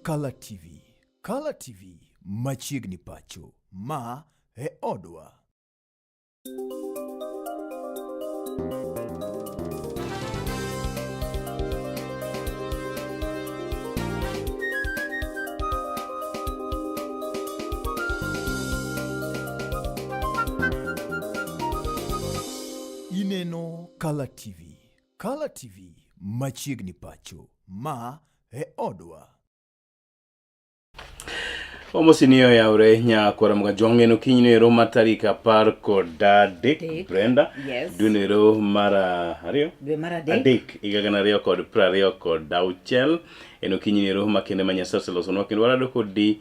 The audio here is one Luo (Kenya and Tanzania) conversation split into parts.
Color TV. Color TV machiegni pacho. Ma e odwa. Ineno Color TV. Color TV machiegni pacho. Ma e odwa. Omosinio yaure nya kwaramuga jongeno kinyero matarika par koda dek Brenda. Yes. Dunero mara ario. Dwe mara dek. Adek igagana rio kod prario kod dauchel. Eno kinyero makende manyasase losono kendo warado kodi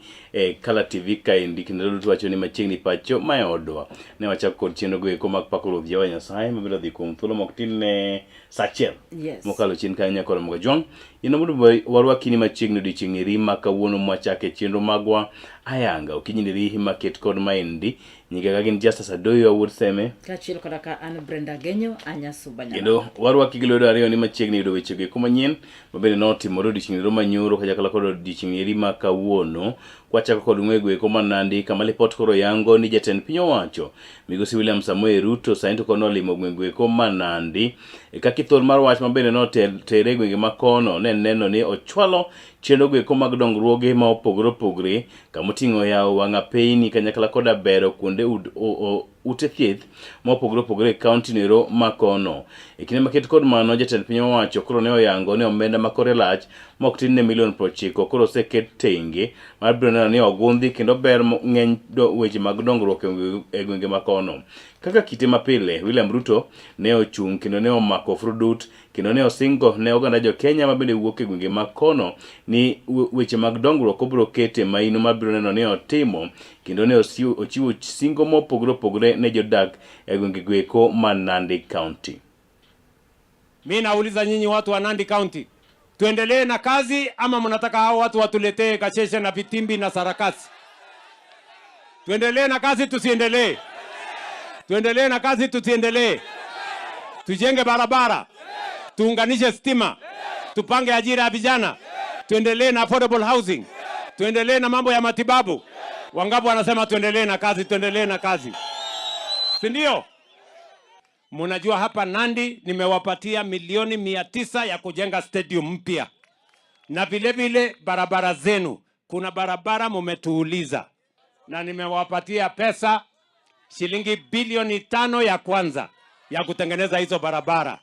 Color TV kaendi kendo tuwacho ni machiegni pacho ma e odwa. Ne wachako kod chenro go eko mag pakolo Jehova Nyasaye mabiro dhi kuom thuolo mok tin ne sachiel. Yes. Mokalo chien kanya kwaramuga jong. Ino mudu warwakini machiegni odiochieng' rima kawuono mwachake chenro magwa ayanga okinyini rihi maket kod maendi nyinga gin Justice Adoyo awuot seme Kachil kodaka an Brenda Genyo anya subanya. kendo warwaki gi lwedo ariyo ni machiegni yudo weche go manyien mabende notimore odiochieng' roma nyoro kanyakla kod odiochieng' rima kawuono kwachako kod ng'wego eko manandi kama lipot koro yango ni jatend piny owacho Migosi William Samoei Ruto sainto kono limo gweng'go eko manandi kaka thol mar wach mabende notere gwenge makono ne neno ni ochwalo chenro go eko mag dongruoge ma opogore opogore kamoting'o yawo wang'a peyni kanyakla koda bero kuonde ute thieth ma opogore opogore e kaunti nero makono. Kinde maket kod mano jatend piny owacho koro ne oyango ni omenda makore lach mok tin ne milion 90 koro oseket tenge mar biro neno ni ogundhi kendo ber ng'eny weche mag dongruok e gwenge makono. Kaka kite mapile William Ruto ne ochung' kendo ne omako frudut kendo ne osingo ne oganda jo Kenya mabende wuok e gwenge makono ni weche mag dongruok obiro kete maino mabiro neno ni otimo kendo ne ochiwo singo mopogore opogore ne jodak e gwenge gweko ma Nandi County. Mimi nauliza nyinyi watu wa Nandi County, tuendelee na kazi ama mnataka hao watu watuletee kacheshe na vitimbi na sarakasi? Tuendelee na kazi tusiendelee? Tuendelee na kazi tusiendelee? Tujenge barabara, tuunganishe stima, tupange ajira ya vijana, tuendelee na affordable housing, tuendelee na mambo ya matibabu. Wangapi wanasema tuendelee na kazi, tuendelee na kazi? Si ndio? Mnajua hapa Nandi nimewapatia milioni 900 ya kujenga stadium mpya. Na vile vile barabara zenu, kuna barabara mumetuuliza. Na nimewapatia pesa shilingi bilioni 5 ya kwanza ya kutengeneza hizo barabara.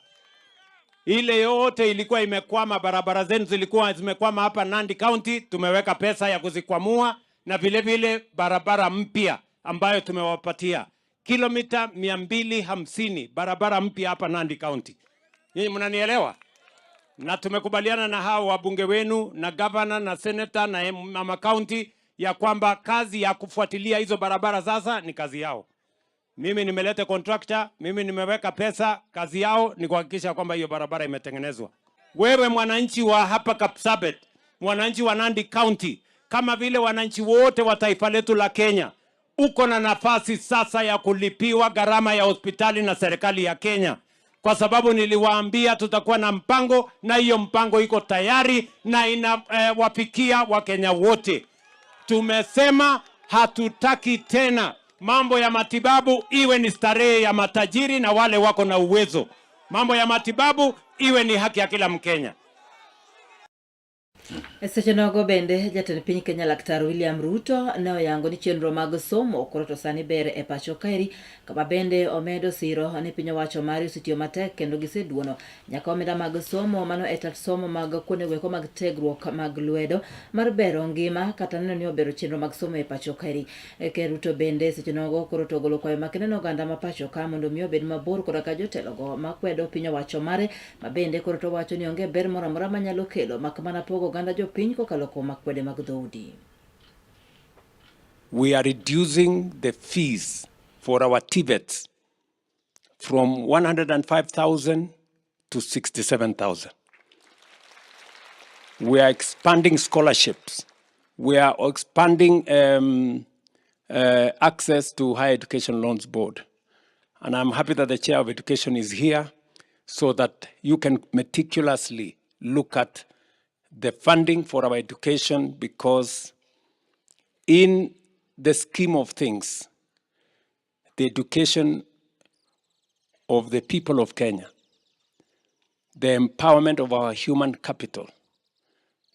Ile yote ilikuwa imekwama, barabara zenu zilikuwa zimekwama hapa Nandi County, tumeweka pesa ya kuzikwamua na vile vile barabara mpya ambayo tumewapatia. Kilomita 250 barabara mpya hapa Nandi County. Nyinyi mnanielewa? Na tumekubaliana na hao wabunge wenu na governor na senator na mama county ya kwamba kazi ya kufuatilia hizo barabara sasa ni kazi yao. Mimi nimeleta contractor, mimi nimeweka pesa, kazi yao ni kuhakikisha kwamba hiyo barabara imetengenezwa. Wewe mwananchi wa hapa Kapsabet, mwananchi wa Nandi County, kama vile wananchi wote wa taifa letu la Kenya, uko na nafasi sasa ya kulipiwa gharama ya hospitali na serikali ya Kenya. Kwa sababu niliwaambia tutakuwa na mpango na hiyo mpango iko tayari na inawafikia Wakenya wote. Tumesema hatutaki tena mambo ya matibabu iwe ni starehe ya matajiri na wale wako na uwezo. Mambo ya matibabu iwe ni haki ya kila Mkenya. Sechenogo bende jatend piny Kenya Laktar William Ruto ne oyango ni chenro mag somo koro to sani ber e pacho kaeri kama bende omedo siro ni piny owacho mari osetiyo matek kendo giseduono nyaka omenda mag somo mano e tat somo mag kuonde weko mag tegruok mag lwedo mar bero ngima kata neno ni obero chenro mag somo e pacho kaeri. Ker Ruto bende sechenogo koro to golo kwayo makende oganda ma pacho ka mondo mi obed mabor koda ka jotelogo makwedo piny owacho mare mabende koro to wacho ni onge ber moro amora manyalo kelo makmana pogo ganda jo piny kokalo kuom makwede mag dhoudi. We are reducing the fees for our TVETs from 105,000 to 67,000. We are expanding scholarships. We are expanding access to Higher Education Loans Board. And I'm happy that the Chair of Education is here so that you can meticulously look at the funding for our education, because in the scheme of things, the education of the people of Kenya, the empowerment of our human capital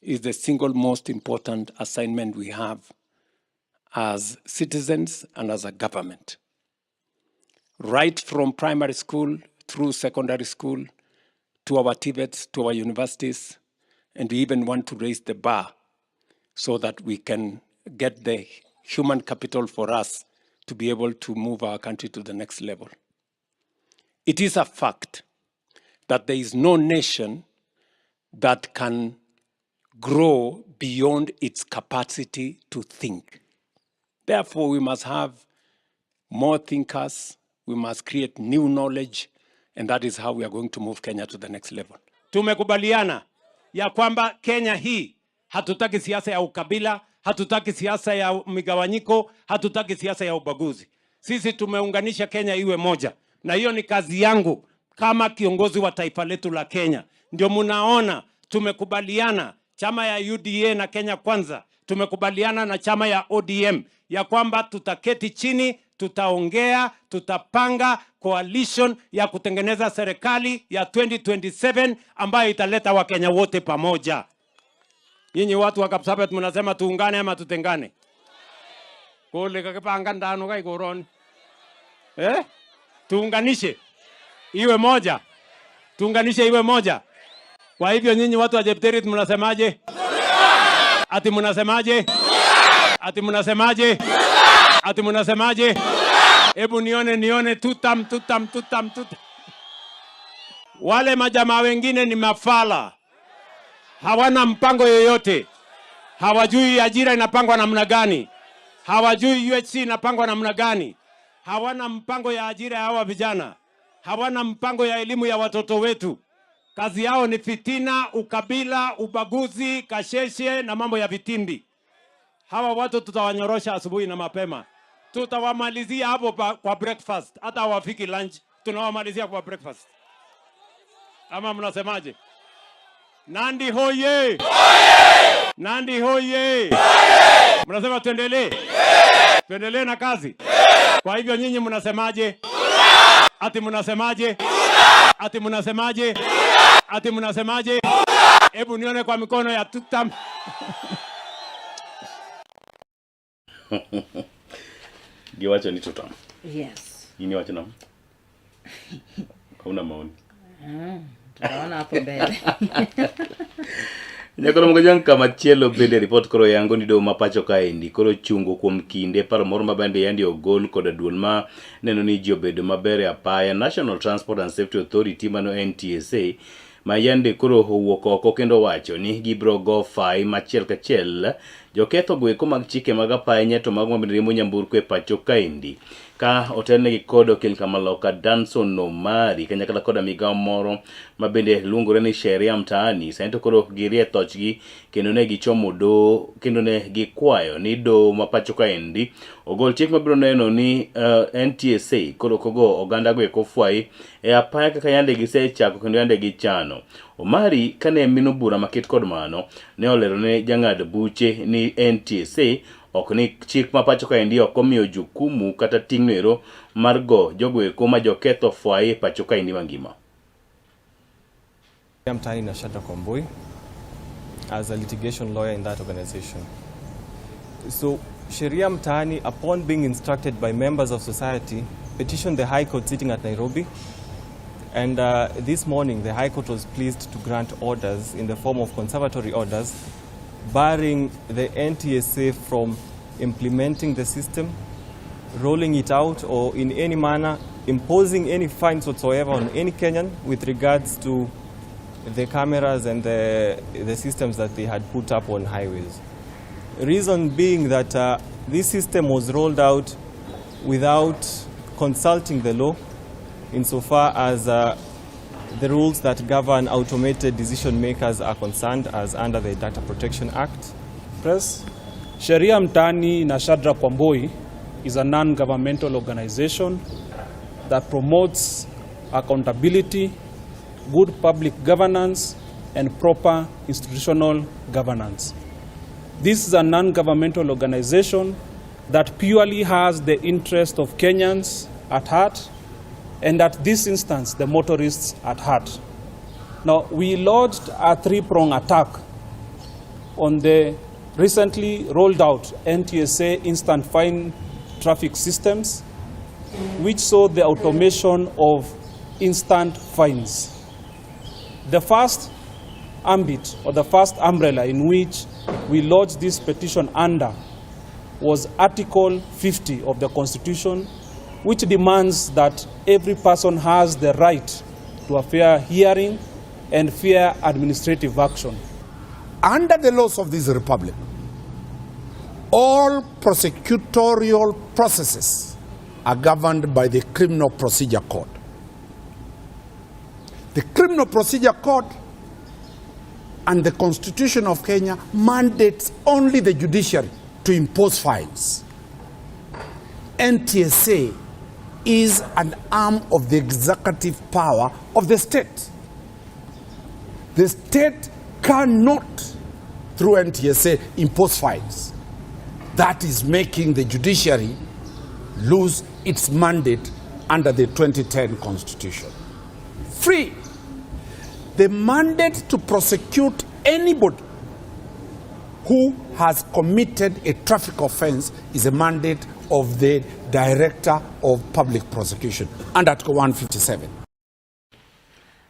is the single most important assignment we have as citizens and as a government. Right from primary school through secondary school, to our TVETs, to our universities, and we even want to raise the bar so that we can get the human capital for us to be able to move our country to the next level. It is a fact that there is no nation that can grow beyond its capacity to think. Therefore, we must have more thinkers, we must create new knowledge, and that is how we are going to move Kenya to the next level. Tumekubaliana ya kwamba Kenya hii hatutaki siasa ya ukabila, hatutaki siasa ya migawanyiko, hatutaki siasa ya ubaguzi. Sisi tumeunganisha Kenya iwe moja. Na hiyo ni kazi yangu kama kiongozi wa taifa letu la Kenya. Ndio munaona tumekubaliana chama ya UDA na Kenya Kwanza, tumekubaliana na chama ya ODM ya kwamba tutaketi chini, tutaongea, tutapanga coalition ya kutengeneza serikali ya 2027 ambayo italeta Wakenya wote pamoja. Nyinyi watu wa Kapsabet mnasema tuungane ama tutengane? Kule kakipanga ndano kai koroni. Tuunganishe iwe moja. Tuunganishe iwe moja. Kwa hivyo nyinyi watu wa Jepterit mnasemaje? Ati mnasemaje? Ati mnasemaje? Ati mnasemaje? Hebu nione tutam. Wale majamaa wengine ni mafala. Hawana mpango yoyote. Hawajui ajira inapangwa namna gani. Hawajui UHC inapangwa namna gani. Hawana mpango ya ajira ya hawa vijana. Hawana mpango ya elimu ya watoto wetu. Kazi yao ni fitina, ukabila, ubaguzi, kasheshe na mambo ya vitimbi. Hawa watu tutawanyorosha asubuhi na mapema. Tutawamalizia hapo kwa breakfast. Hata hawafiki lunch, tunawamalizia kwa breakfast. Ama mnasemaje? Nandi hoye! Nandi hoye! Mnasema tuendelee? Tuendelee na kazi? Kwa hivyo nyinyi mnasemaje? Ati mnasemaje? Ati mnasemaje? Ati mnasemaje? Hebu nione kwa mikono ya tutam. Giwacho ni tutam. Yes. Yini wacho na? Hauna maoni. Tunaona hapo mbele. Nyakoro mgojan kama chielo bende report koro yango ni do mapacho kaendi koro chungo kuom kinde paro moro mabende yandi ogol koda duol ma neno ni ji obedo maber apaya National Transport and Safety Authority mano NTSA ma yande koro owuok oko kendo wacho ni gibro go fai machiel kachiel joketho goeko mag chike mag apaya nyeto mag mabende remo nyamburko e pacho kaendi ka otelnegi kod okil kamaloka Danson Nomari kanyakla koda migao moro mabende luongore ni sheria mtaani saito koro girie thochgi kendo ne gichomo do kendo ne gikwayo ni do mapacho kaendi ogol chik mabiro neno ni NTSA koro kogo oganda goeko fwai e apaya kaka yande gisechako kendo yande gichano. Omari kane mino bura maket kod mano ne olero ne jang'ad buche ni NTSA ok ni chik mapacho kaendi ok omiyo jukumu kata ting'ero mar go jogoeko ma joketho fwai pacho kaendi mangima. I'm Tani Nashata Komboi as a litigation lawyer in that organization. So Sheria Mtaani, upon being instructed by members of society, petitioned the High Court sitting at Nairobi. And this morning, the High Court was pleased to grant orders in the form of conservatory orders, barring the NTSA from implementing the system, rolling it out, or in any manner imposing any fines whatsoever on any Kenyan with regards to the cameras and the systems that they had put up on highways. Reason being that this system was rolled out without consulting the law insofar as the rules that govern automated decision makers are concerned as under the Data Protection Act. Press. Sheria Mtaani na Shadra Kwamboi is a non-governmental organization that promotes accountability, good public governance, and proper institutional governance. This is a non-governmental organization that purely has the interest of Kenyans at heart, and at this instance, the motorists at heart. Now, we launched a three-pronged attack on the recently rolled out NTSA instant fine traffic systems, which saw the automation of instant fines. The first ambit, or the first umbrella in which we lodged this petition under, was Article 50 of the Constitution, which demands that every person has the right to a fair hearing and fair administrative action. Under the laws of this republic, all prosecutorial processes are governed by the Criminal Procedure Code. The Criminal Procedure Code and the Constitution of Kenya mandates only the judiciary to impose fines. NTSA is an arm of the executive power of the state. The state cannot, through NTSA, impose fines. That is making the judiciary lose its mandate under the 2010 Constitution. Free. The mandate to prosecute anybody who has committed a traffic offense is a mandate of the Director of Public Prosecution under Article 157.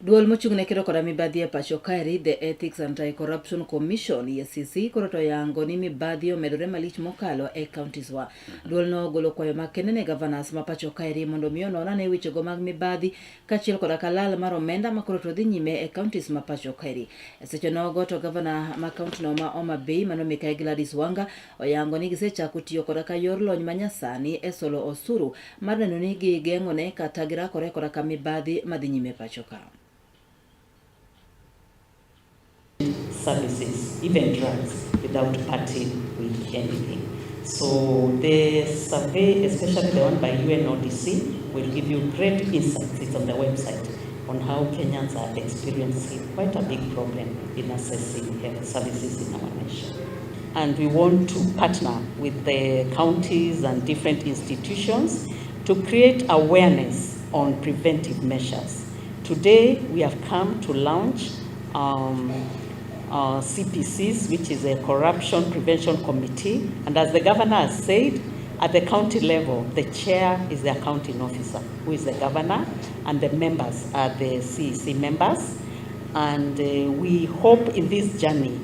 Duol mochung'ne kedo koda mibadhi e pacho kaeri, the Ethics Anti-Corruption Commission EACC koro to yango ni mibadhi omedore malich mokalo e counties wa. Duol no golo kwayo makende ne governors ma pacho kaeri mondo miyo nona ne wechego mag mibadhi kachiel koda kalal mar omenda ma koro to dhi nyime e counties ma pacho kaeri. E seche nogo to governor ma county no ma Homa Bay mano Mikael Gladys Wanga oyango ni gisechako tiyo koda ka yor lony manyasani e solo osuru mar neno ni gigeng'one kata girakore koda ka mibadhi madhi nyime pacho ka. Services, even drugs, without parting with anything. So the survey, especially the one by UNODC, will give you great insights. It's on the website on how Kenyans are experiencing quite a big problem in accessing health services in our nation. And we want to partner with the counties and different institutions to create awareness on preventive measures. Today, we have come to launch CPCs, which is a Corruption Prevention Committee. And as the governor has said, at the county level, the chair is the accounting officer, who is the governor, and the members are the CEC members. And we hope in this journey,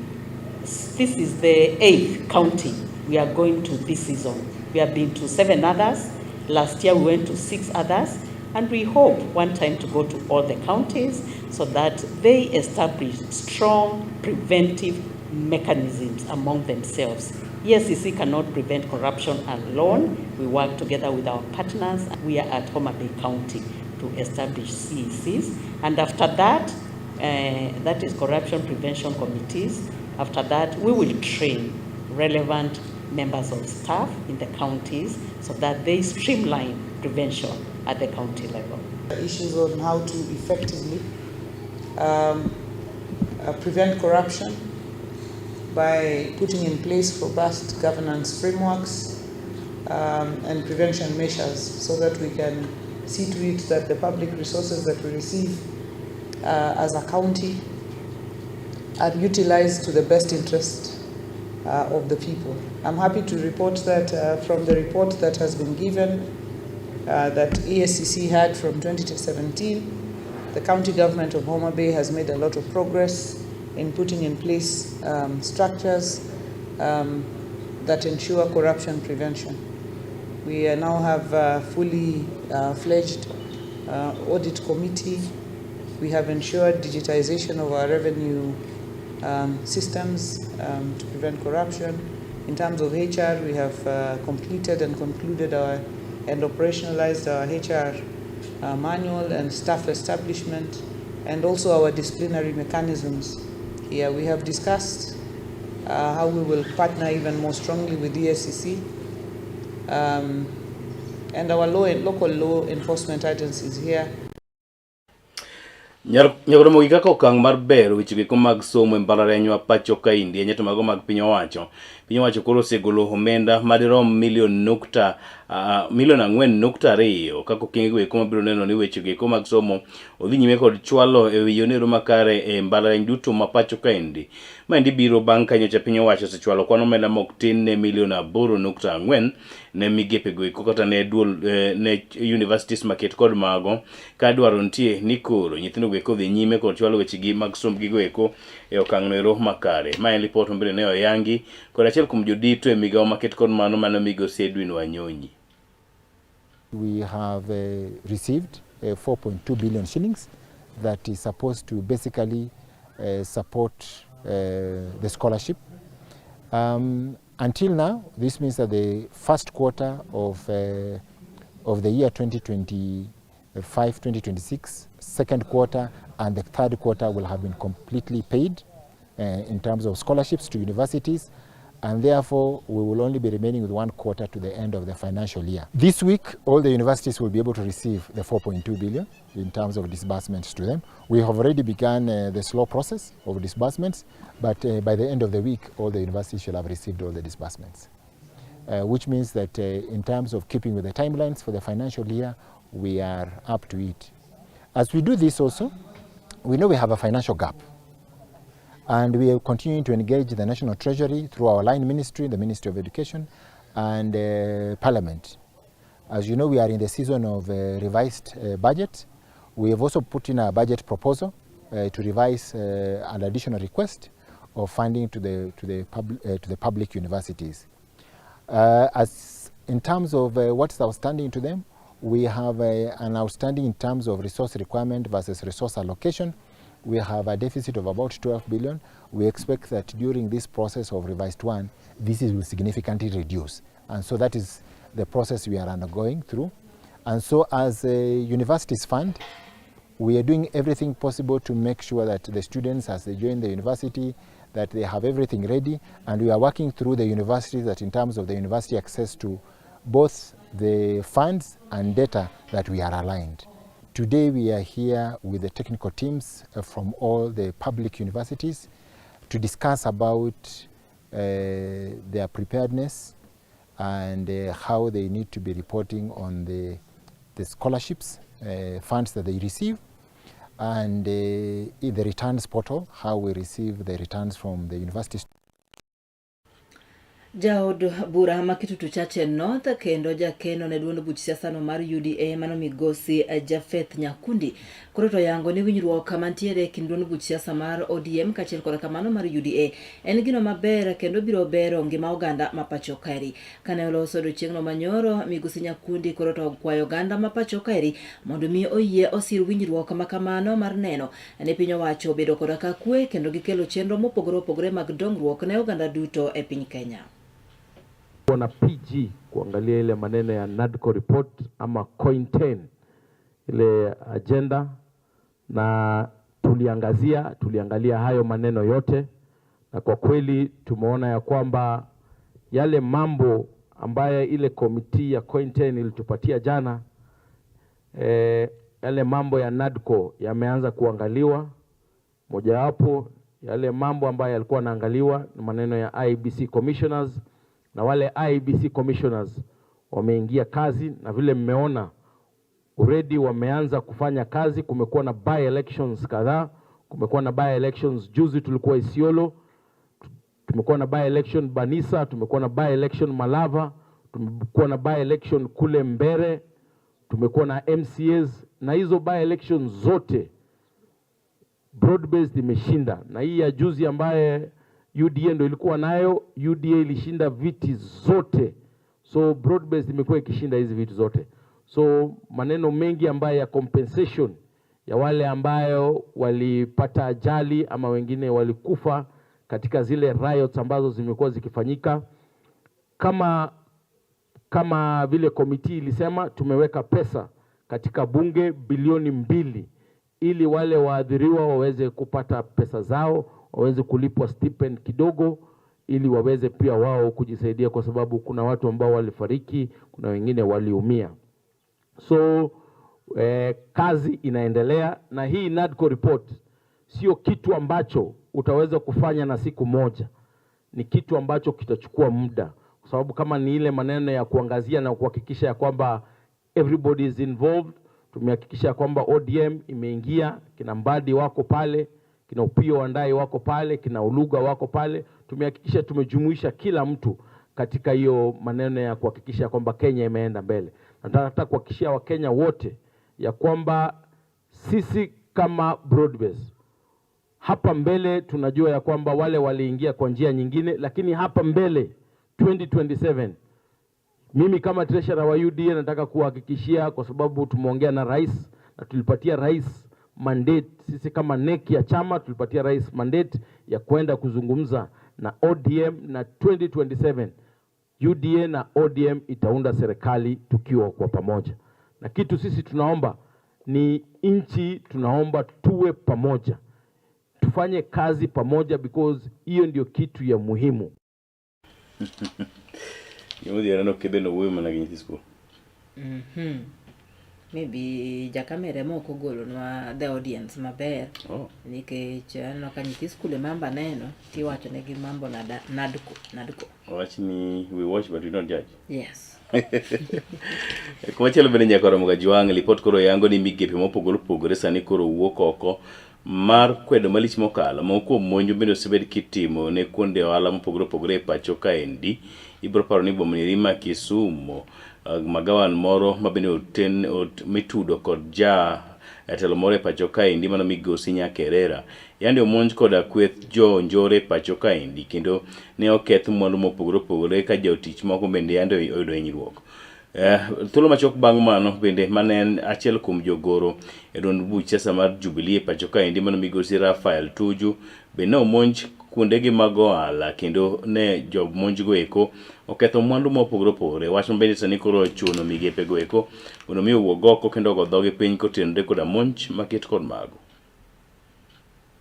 this is the 8th county we are going to this season. We have been to 7 others. Last year we went to 6 others. And we hope one time to go to all the counties so that they establish strong preventive mechanisms among themselves. EACC cannot prevent corruption alone. We work together with our partners. We are at Homa Bay County to establish CECs. And after that, that is Corruption Prevention Committees. After that, we will train relevant members of staff in the counties so that they streamline prevention at the county level. Issues on how to effectively prevent corruption by putting in place robust governance frameworks and prevention measures so that we can see to it that the public resources that we receive as a county are utilized to the best interest of the people. I'm happy to report that from the report that has been given that EACC had from 2017, the county government of Homa Bay has made a lot of progress in putting in place structures that ensure corruption prevention. We now have a fully fledged audit committee. We have ensured digitization of our revenue systems to prevent corruption. In terms of HR, we have completed and concluded and operationalized our HR manual and staff establishment, and also our disciplinary mechanisms. Here we have discussed how we will partner even more strongly with the EACC and our local law enforcement agencies here. Nyagoro mogi kaka okang' mar bero weche giko mag somo e mbalariany ma pacho ka India nyeto mago mag piny owacho koro osegolo omenda madirom milion 4.2 kaka okenge giko mabiro neno ni weche giko mag somo odhi nyime kod chwalo e wi yonero makare e mbalariany duto ma pacho ka India. Maendi biro bang' ka nyocha piny owacho osechwalo kwan omenda mok tin ne milion 8.4 ne migepe goiko kata ne duol ne universities maket kod mago ka dwaro nitie ni koro nyithindo goiko dhi nyime kod chwalo weche gi mag sombgi goiko e okang' noero makare. Mae en lipot mbele ne oyangi kod achiel kuom jodito e migao maket kod mano migosi Edwin Wanyonyi. We have received 4.2 billion shillings that is supposed to basically support the scholarship. Until now, this means that the first quarter of the year 2025-2026, second quarter and the third quarter will have been completely paid in terms of scholarships to universities, and therefore we will only be remaining with one quarter to the end of the financial year. This week, all the universities will be able to receive the 4.2 billion in terms of disbursements to them. We have already begun the slow process of disbursements, but by the end of the week, all the universities shall have received all the disbursements, which means that in terms of keeping with the timelines for the financial year, we are up to it. As we do this also, we know we have a financial gap. And we are continuing to engage the National Treasury through our line ministry, the Ministry of Education, and Parliament. As you know, we are in the season of revised budget. We have also put in a budget proposal to revise an additional request of funding to the public universities. As in terms of what is outstanding to them, we have an outstanding in terms of resource requirement versus resource allocation. We have a deficit of about 12 billion. We expect that during this process of revised one, this will significantly reduce. And so that is the process we are undergoing through. And so as a universities fund, we are doing everything possible to make sure that the students, as they join the university, that they have everything ready. And we are working through the universities that in terms of the university access to both the funds and data that we are aligned. Today we are here with the technical teams from all the public universities to discuss about their preparedness and how they need to be reporting on the scholarships, funds that they receive, and in the returns portal, how we receive the returns from the universities. Jaod bura makitutu chache North kendo jakeno ne duond buch siasa no mar UDA mano migosi Jafeth Nyakundi koro to yango ni winjruok mantiere kind duond buch siasa mar ODM kachiel kod kamano mar UDA en gino maber kendo biro bero ngima oganda ma pacho kaeri. Kane oloso odiochieng'no manyoro, migosi Nyakundi koro to kwayo oganda ma pacho kaeri mondo mi oyie osir winjruok makamano mar neno ne piny owacho bedo koda ka kwe kendo gikelo chenro mopogore opogore mag dongruok ne oganda duto e piny Kenya. Na PG kuangalia ile maneno ya NADCO report ama coin 10 ile agenda, na tuliangalia hayo maneno yote, na kwa kweli tumeona ya kwamba yale mambo ambayo ile komiti ya coin 10 ilitupatia jana, yale mambo ya NADCO yameanza kuangaliwa. Mojawapo yale mambo ambayo yalikuwa naangaliwa ni maneno ya IEBC commissioners, na wale IEBC commissioners wameingia kazi, na vile mmeona already wameanza kufanya kazi. Kumekuwa na by elections kadhaa, kumekuwa na by elections juzi tulikuwa Isiolo, tumekuwa na by election Banisa, tumekuwa na by election Malava, tumekuwa na by election kule Mbere, tumekuwa na MCAs, na hizo by elections zote broad based imeshinda. Na hii ya juzi ambaye UDA ndio ilikuwa nayo, UDA ilishinda viti zote. So broad based imekuwa ikishinda hizi viti zote. So maneno mengi ambayo ya compensation ya wale ambayo walipata ajali ama wengine walikufa katika zile riots ambazo zimekuwa zikifanyika, kama vile komiti ilisema, tumeweka pesa katika bunge bilioni 2 ili wale waadhiriwa waweze kupata pesa zao, waweze kulipwa stipend kidogo, ili waweze pia wao kujisaidia, kwa sababu kuna watu ambao walifariki, kuna wengine waliumia. So Kazi inaendelea, na hii NADCO report sio kitu ambacho utaweza kufanya na siku moja. Ni kitu ambacho kitachukua muda, kwa sababu kama ni ile maneno ya kuangazia na kuhakikisha ya kwamba everybody is involved. Tumehakikisha kwamba ODM imeingia, kina Mbadi wako pale, kina Upio Wandai wako pale, kina Uluga wako pale. Tumehakikisha tumejumuisha kila mtu katika hiyo maneno ya kuhakikisha kwamba Kenya imeenda mbele. Nataka kuhakikishia Wakenya wote ya kwamba sisi kama Broadbase hapa mbele tunajua ya kwamba wale waliingia kwa njia nyingine, lakini hapa mbele 2027 mimi kama treasurer wa UDA nataka kuhakikishia, kwa sababu tumeongea na rais na tulipatia rais mandate. Sisi kama NEC ya chama tulipatia rais mandate ya kwenda kuzungumza na ODM, na 2027 UDA na ODM itaunda serikali tukiwa kwa pamoja. Na kitu sisi tunaomba ni nchi, tunaomba tuwe pamoja, tufanye kazi pamoja, because hiyo ndio kitu ya muhimu. Maybe jakamere moko golo na the audience maber. Nikech no ka nyithi skul mamba neno tiwacho ne gi mambo na NADCO. Watch me, we watch but we don't judge. Yes. Kuma chelo bende nyakoro mga juang lipot koro yango ni migepe mopogore opogore sani koro wuok oko mar kwedo malich mokalo moko monjo bende osebed kitimo ne kuonde ohala mopogore opogore e pacho kaendi. Ibro paro ni bomni ma Kisumu magawan moro mabende mitudo kod telo moro e pacho kaendi mano migosi Nyakerera yandi omonj koda kweth jo njore pacho kaendi kendo ne oketh mwandu mopogore opogore ka jotich moko bende yandi oyudo hinyruok. Thuolo machok bang' mano bende manen achiel kuom jogoro e duond buch siasa mar Jubilee pacho kaendi mano migosi Rafael Tuju bende omonj kuondegi mag ohala kendo ne jomonjgo eko oketho mwandu mopogore opogore. Wach mabende sani koro chuno migepego eko mondo mi owuog oko kendo ogo dhogi piny kotenore koda monj maket kod mago.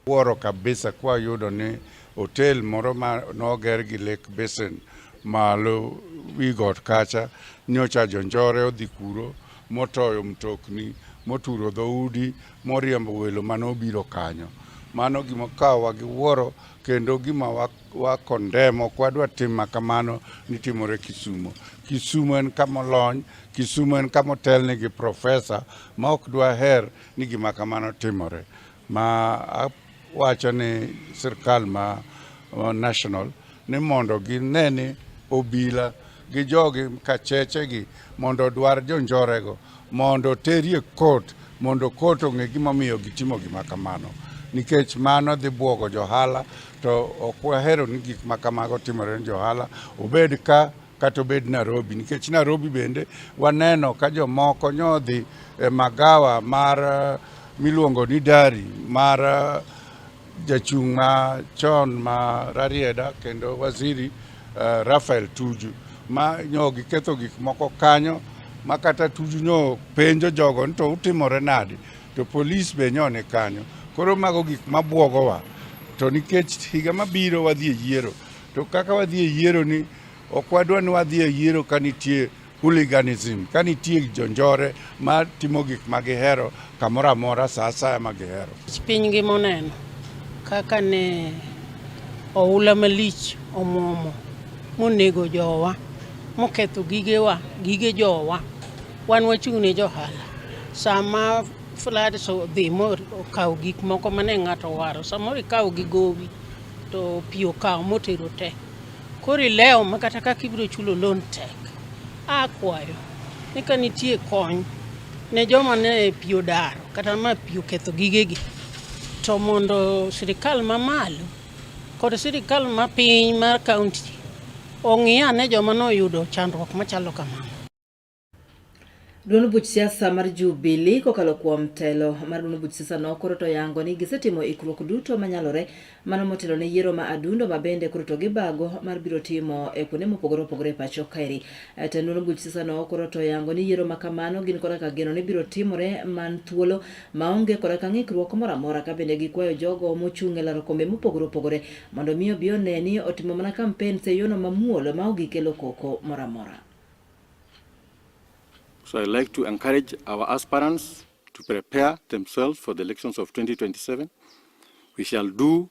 Wuoro kabisa kwa yudo ni hotel moro ma noger gi Lake Basin malo wi got kacha nyocha jonjore odhi kuro motoyo mtokni moturo dhoudi moriembo welo manobiro kanyo. Mano gima kawa gi wuoro kendo gima wakondemo kwadwa timo kamano ni timore Kisumu. Kisumu en kama lony, Kisumu en kama otelne gi profesa ma ok dwa her ni gima kamano timore. Ma wacho ni sirkal ma national ni mondo gineni obila gi jogi kacheche gi mondo dwar jonjorego mondo terie court mondo court ong'e gima miyo gitimo gima kamano. Nikech mano dhi buogo johala, to ok wahero ni gik makamago timore ni johala, obed ka kata obed Nairobi. Nikech Nairobi bende waneno ka jomoko nyodhi magawa mar miluongo ni Dari mar jachung' machon ma Rarieda kendo waziri Rafael Tuju ma nyogi ketho gik moko kanyo ma kata Tuju nyo penjo jogo to utimore nadi, to polis be nyone kanyo. Koro mago gik mabuogowa, to nikech higa mabiro wadhi e yiero, to kaka wadhi e yiero ni ok wadwa ni wadhi e yiero ka nitie hooliganism, ka nitie jonjore ma timo gik magihero kamoro amora sa asaya magihero. Piny gi moneno kaka ne oula malich omuomo monego jowa, moketho gige jowa, wan wachung' ne johala. Sama flood so dhi mor okaw gik moko mane ng'ato waro, samoro ikaw gi gowi to pi okaw motero te. Kori leo makata kaka ibiro chulo loan tek. Akwayo ni ka nitie kony ne joma ne pi odaro kata ma pi oketho gigegi, to mondo sirikal mamalo kod sirikal mapiny mar kaunti ong'i ane joma noyudo chandruok machalo kamano. Duond buch siasa mar Jubilee kokalo kuom telo mar duond buch siasa no koro to yango ni gisetimo ikruok duto manyalore mano motelo ne yiero ma adundo mabende koro to gibago mar biro timo e kuonde mopogore opogore pacho kaeri. Duond buch siasa no koro to yango ni yiero makamano gin kora ka geno ni biro timore man thuolo maonge kora ka ng'ikruok moro amora, ka bende gikwayo jogo mochung' e laro kombe mopogore opogore mondo miyo bi oneni otimo mana kampen se yono mamuol ma ogikelo koko moro amora. So I'd like to encourage our aspirants to prepare themselves for the elections of 2027. We shall do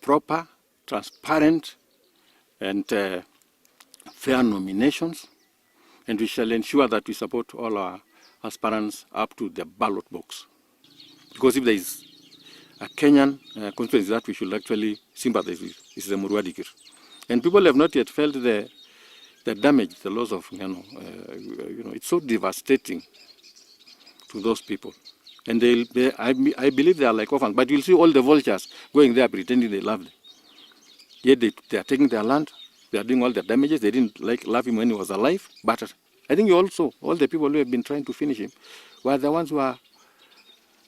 proper, transparent, and fair nominations, and we shall ensure that we support all our aspirants up to the ballot box. Because if there is a Kenyan constituency that we should actually sympathize with, is the Murwadikir. And people have not yet felt the damage, the loss of it's so devastating to those people. And I believe they are like orphans, but you'll see all the vultures going there pretending they love them. Yet they are taking their land, they are doing all the damages. They didn't love him when he was alive, but I think also all the people who have been trying to finish him were the ones who are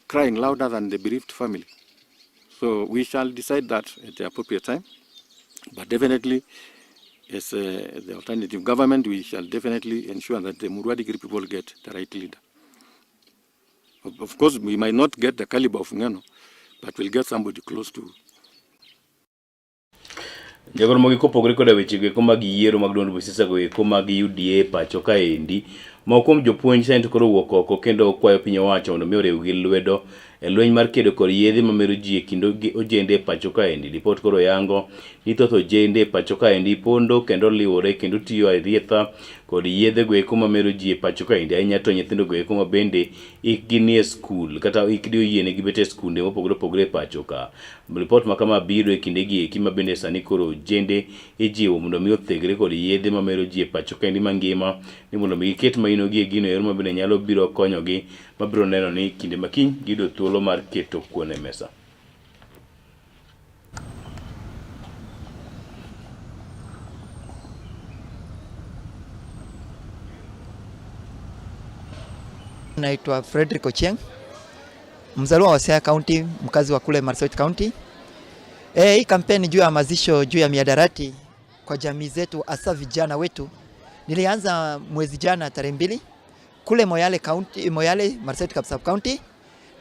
crying louder than the bereaved family. So we shall decide that at the appropriate time, but definitely as the alternative government, we shall definitely ensure that the Murwadikiri people get the right leader. Of course, we might not get the caliber of Ngano, but we'll get somebody close to. Jagoro mogi kopogore koda weche go mag yiero mag duond busiasa go mag UDA pacho kaendi mokom jopuonj sent koro wuok oko kendo kwayo piny owacho mondo mi orew gi lwedo e lweny mar kedo kod yedhe mamero ji e kind ojende pacho kaendi. Ripot koro yango ni thoth ojende pacho kaendi pondo kendo liwore kendo tiyo arietha kod yedhe go mamero ji e pacho kaendi, ahinya to nyithindo go ma bende ikgi nie skul kata ikgi oyienegi bet e skunde mopogore opogore e pacho ka. Ripot ma kama biro e kindegi eki ma bende sani koro ojende ijiwo mondo mi othegre kod yedhe mamero ji e pacho kaendi mangima ni mondo mi giket mainogi e gino ero ma bende nyalo biro konyogi mabiro neno ni kinde makiny giyudo thuolo mar keto kuon e mesa. Naitwa Frederick Ochieng, mzaliwa wa Siaya County, mkazi wa kule Marsabit County. Hii kampeni juu ya mazisho juu ya miadarati kwa jamii zetu hasa vijana wetu nilianza mwezi jana tarehe 2 kule Moyale County, Moyale Marsabit Sub County,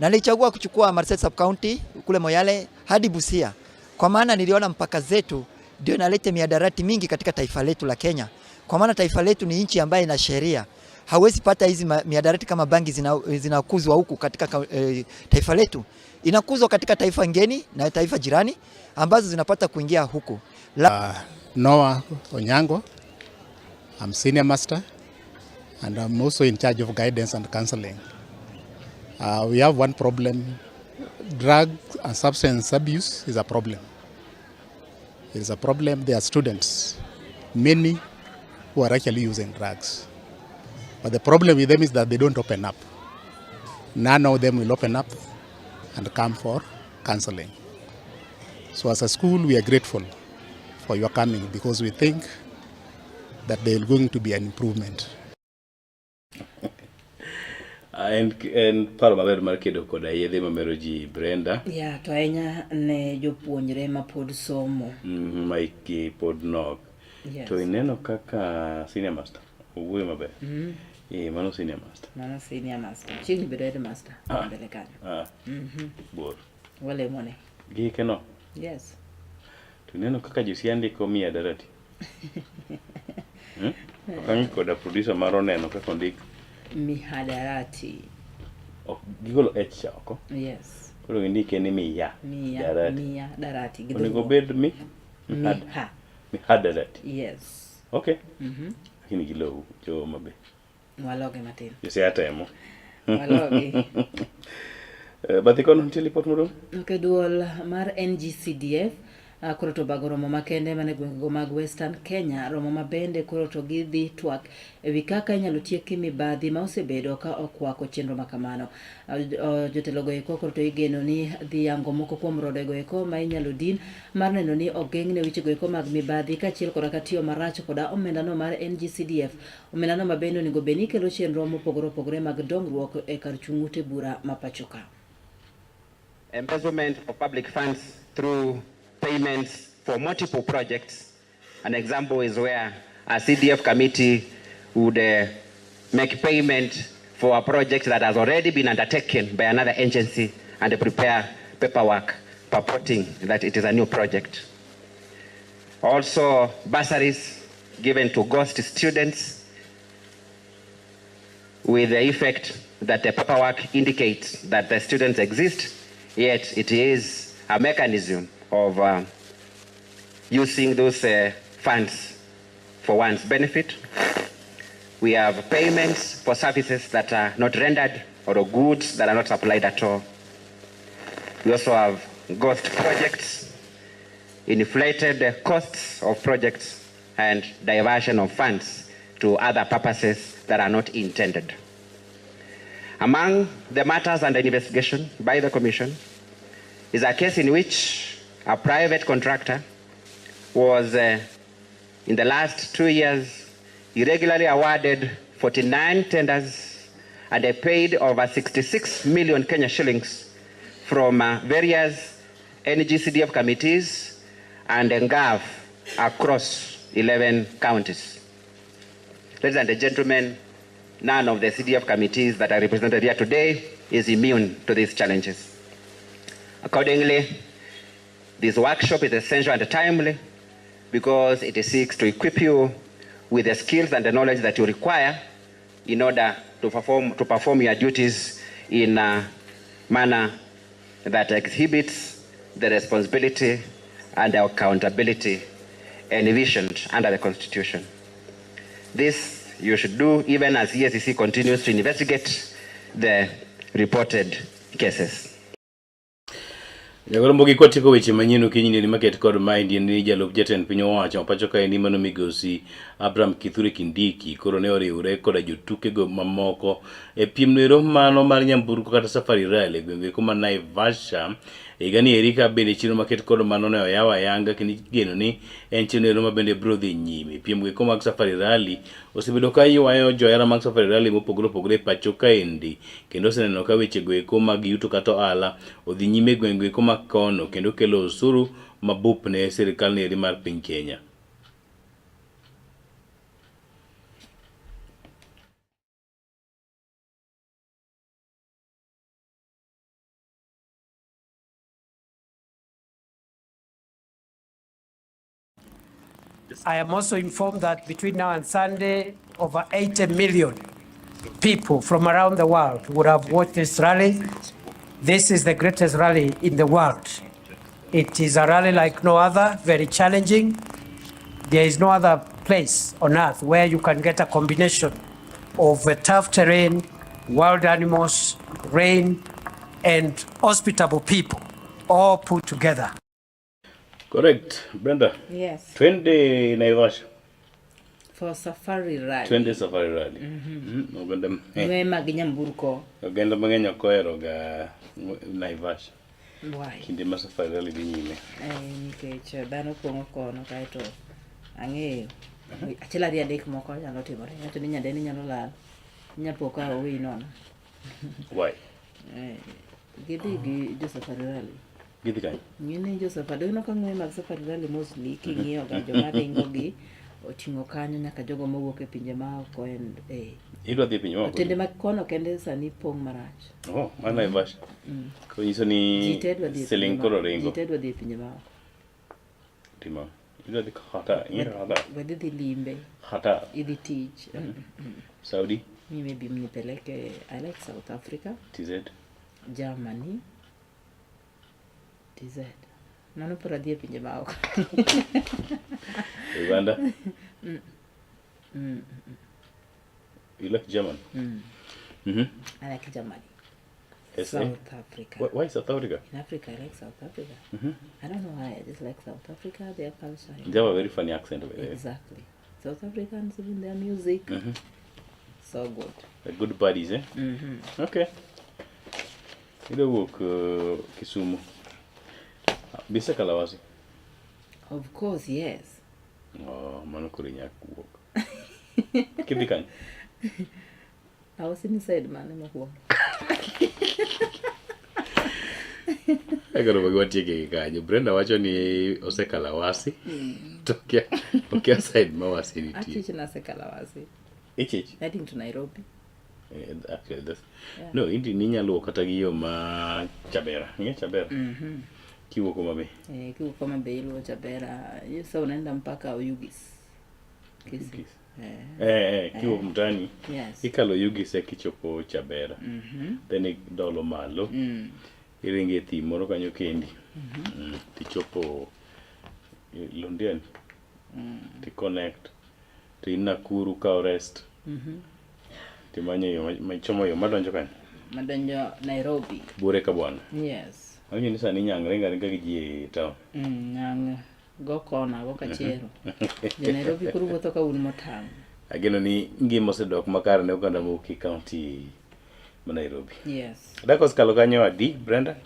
na nilichagua kuchukua Marsabit Sub County kule Moyale hadi Busia kwa maana niliona mpaka zetu ndio inaleta miadarati mingi katika taifa letu la Kenya, kwa maana taifa letu ni nchi ambayo ina sheria. Hawezi pata hizi miadarati kama bangi zinakuzwa huku katika taifa letu. Inakuzwa katika taifa ngeni na taifa jirani ambazo zinapata kuingia huku. Noah Onyango, I'm senior master and I'm also in charge of guidance and counseling. We have one problem. Drug and substance abuse is a problem. It is a problem. There are students, many who are actually using drugs. But the problem with them is that they don't open up. None of them will open up and come for counseling. So as a school, we are grateful for your coming because we think that there is going to be an improvement. And paro maber mar kedo koda yedhe mamero ji, Brenda. Ya, to ahinya ne jopuonjre ma pod somo. Maiki pod nok. Yes. To ineno kaka senior master. Uwe maber. Mano senior master. Mano senior master. Chini bedo head master. Mbele kanyo. Bor. Wale mone. Gike no. Yes. To ineno kaka josi andiko miadarati. Kangi koda producer maro neno kaka ondik mihadarati. Gigolo H oko. Yes. Koro indike ni mihadarati. Onego bed mihadarati. Yes. Okay. Lakini gilo jo mabe. Waloge matin. Jose atemo. Waloge. Bathi kono nitie lipot moro? Okay, duol mar NGCDF koro to bago romo makende mane gwengego mag Western Kenya, romo mabende koro to gidhi twak ewi kaka inyalo tieki mibadhi ma osebedo ka okwako chenro makamano. Jotelogo eko koro to igeno ni dhi yango moko kuom rodego eko ma inyalo din mar neno ni ogeng'ne wechego eko mag mibadhi kaachiel koda ka tiyo marach koda omendano mar NGCDF. Omendano mabende onego bed ni kelo chenro mopogore opogore mag dongruok e kar chung' ute bura ma pacho ka. Embezzlement of public funds through payments for multiple projects. An example is where a CDF committee would make payment for a project that has already been undertaken by another agency and prepare paperwork purporting that it is a new project. Also, bursaries given to ghost students with the effect that the paperwork indicates that the students exist, yet it is a mechanism of using those funds for one's benefit. We have payments for services that are not rendered or goods that are not supplied at all. We also have ghost projects, inflated costs of projects, and diversion of funds to other purposes that are not intended. Among the matters under investigation by the Commission is a case in which a private contractor was, in the last 2 years, irregularly awarded 49 tenders and they paid over 66 million Kenya shillings from various NGCDF committees and NGAV across 11 counties. Ladies and gentlemen, none of the CDF committees that are represented here today is immune to these challenges. Accordingly, this workshop is essential and timely because it seeks to equip you with the skills and the knowledge that you require in order to perform your duties in a manner that exhibits the responsibility and the accountability envisioned under the Constitution. This you should do even as EACC continues to investigate the reported cases. Jagoro Mbogi kwatiko weche manyien Okinyi ni market kod Manyien ni jalup jatend piny owacho pacho kae ni mano migosi Abraham Kithure Kindiki koro ne oriwre koda jotuke go mamoko e piem nero mano mar nyamburko kata safari rally gwenge kuma Naivasha igani Erika bende chino market kod mano ne oyawa yanga kini geno ni en chino nero mabende bro dhi nyime piem gwenge mag safari rally osebedo ka ywayo johera mag safari rally mopogore pacho kaendi kendo seneno ka weche gwenge mag yuto kata ala odhi nyime gwenge kuma kono kendo kelo osuru mabup ne sirikal neri mar piny Kenya. I am also informed that between now and Sunday, over 80 million people from around the world would have watched this rally. This is the greatest rally in the world. It is a rally like no other, very challenging. There is no other place on earth where you can get a combination of tough terrain, wild animals, rain, and hospitable people all put together. Correct. Brenda? Yes. 20 Naivasha. For safari rally. 20 safari rally. Oganda nyamburko. Oganda mang'eny okoero ga Naivasha. Why? Kinde ma safari rally dhi nyime. Nikech dhano pong'o kono kaeto ang'eyo. Achiel ariyo adek moko nyalo timore. Ng'ato ni nyadeni nyalo lal. Nyapo ka owi nono. Why? Gidhi gi jo safari rally. Gidhi kany? Ng'ini jo safari no ka ng'we mag safari rally mostly king'iyo ga joma ringo gi oting'o kanyo nyaka jogo mowuok e pinje ma oko idwa dhi pinje ma oko. Otende mag kono kende sani pong' marach. Oh, ma Naivasha. Ko nyiso ni siling koro ringo. Jite dwa dhi pinje ma oko. Timo. Idwa dhi hata, Wadhi dhi limbe. Hata. Idhi tich. Saudi? Maybe mnipeleke, I like South Africa. TZ? Germany. TZ. Nano pora dhi e pinje ma oko. Uganda? You like German? I like Germany. SA? South Africa. Why South Africa? In Africa, I like South Africa. I don't know why, I just like South Africa, their culture. They have a very funny accent over there. Exactly. South Africans, even their music. So good. The good buddies, eh? Okay. You don't work Kisumu. Bisa Kalawasi? Of course, yes. Oh, manukuri nyaku work. Kibikan? I was inside, man. I got to go take a guy. Brenda, watch on the Osekalawasi. Okay, side Mawasi. I teach in Osekalawasi. Heading to Nairobi. Actually, that's no. Indi ninya lo katagiyo ma Chabera. Nye Chabera. Kiwo koma be. Kiwo koma be ilo Chabera. Yesa unaenda mpaka Oyugis. kiwuok mtani Yes. ikalo Yugise kichopo Chabera, then idolo malo, iringe thim moro kanyo kendi, tichopo Londiani, ti connect, ti Nakuru kao rest, ti manyo yo, machomo yo madonjo kanyo. Madonjo Nairobi. Bure ka bwana. Yes. Anyo ni sani nyang ringa gi ji town. Nyang go kona go kachero. Je Nairobi kuru wuotho ka un motang'. Ageno ni ngima osedok makare ne oganda Moki County ma Nairobi. Yes. Dakos kalo kanyo adi, Brenda?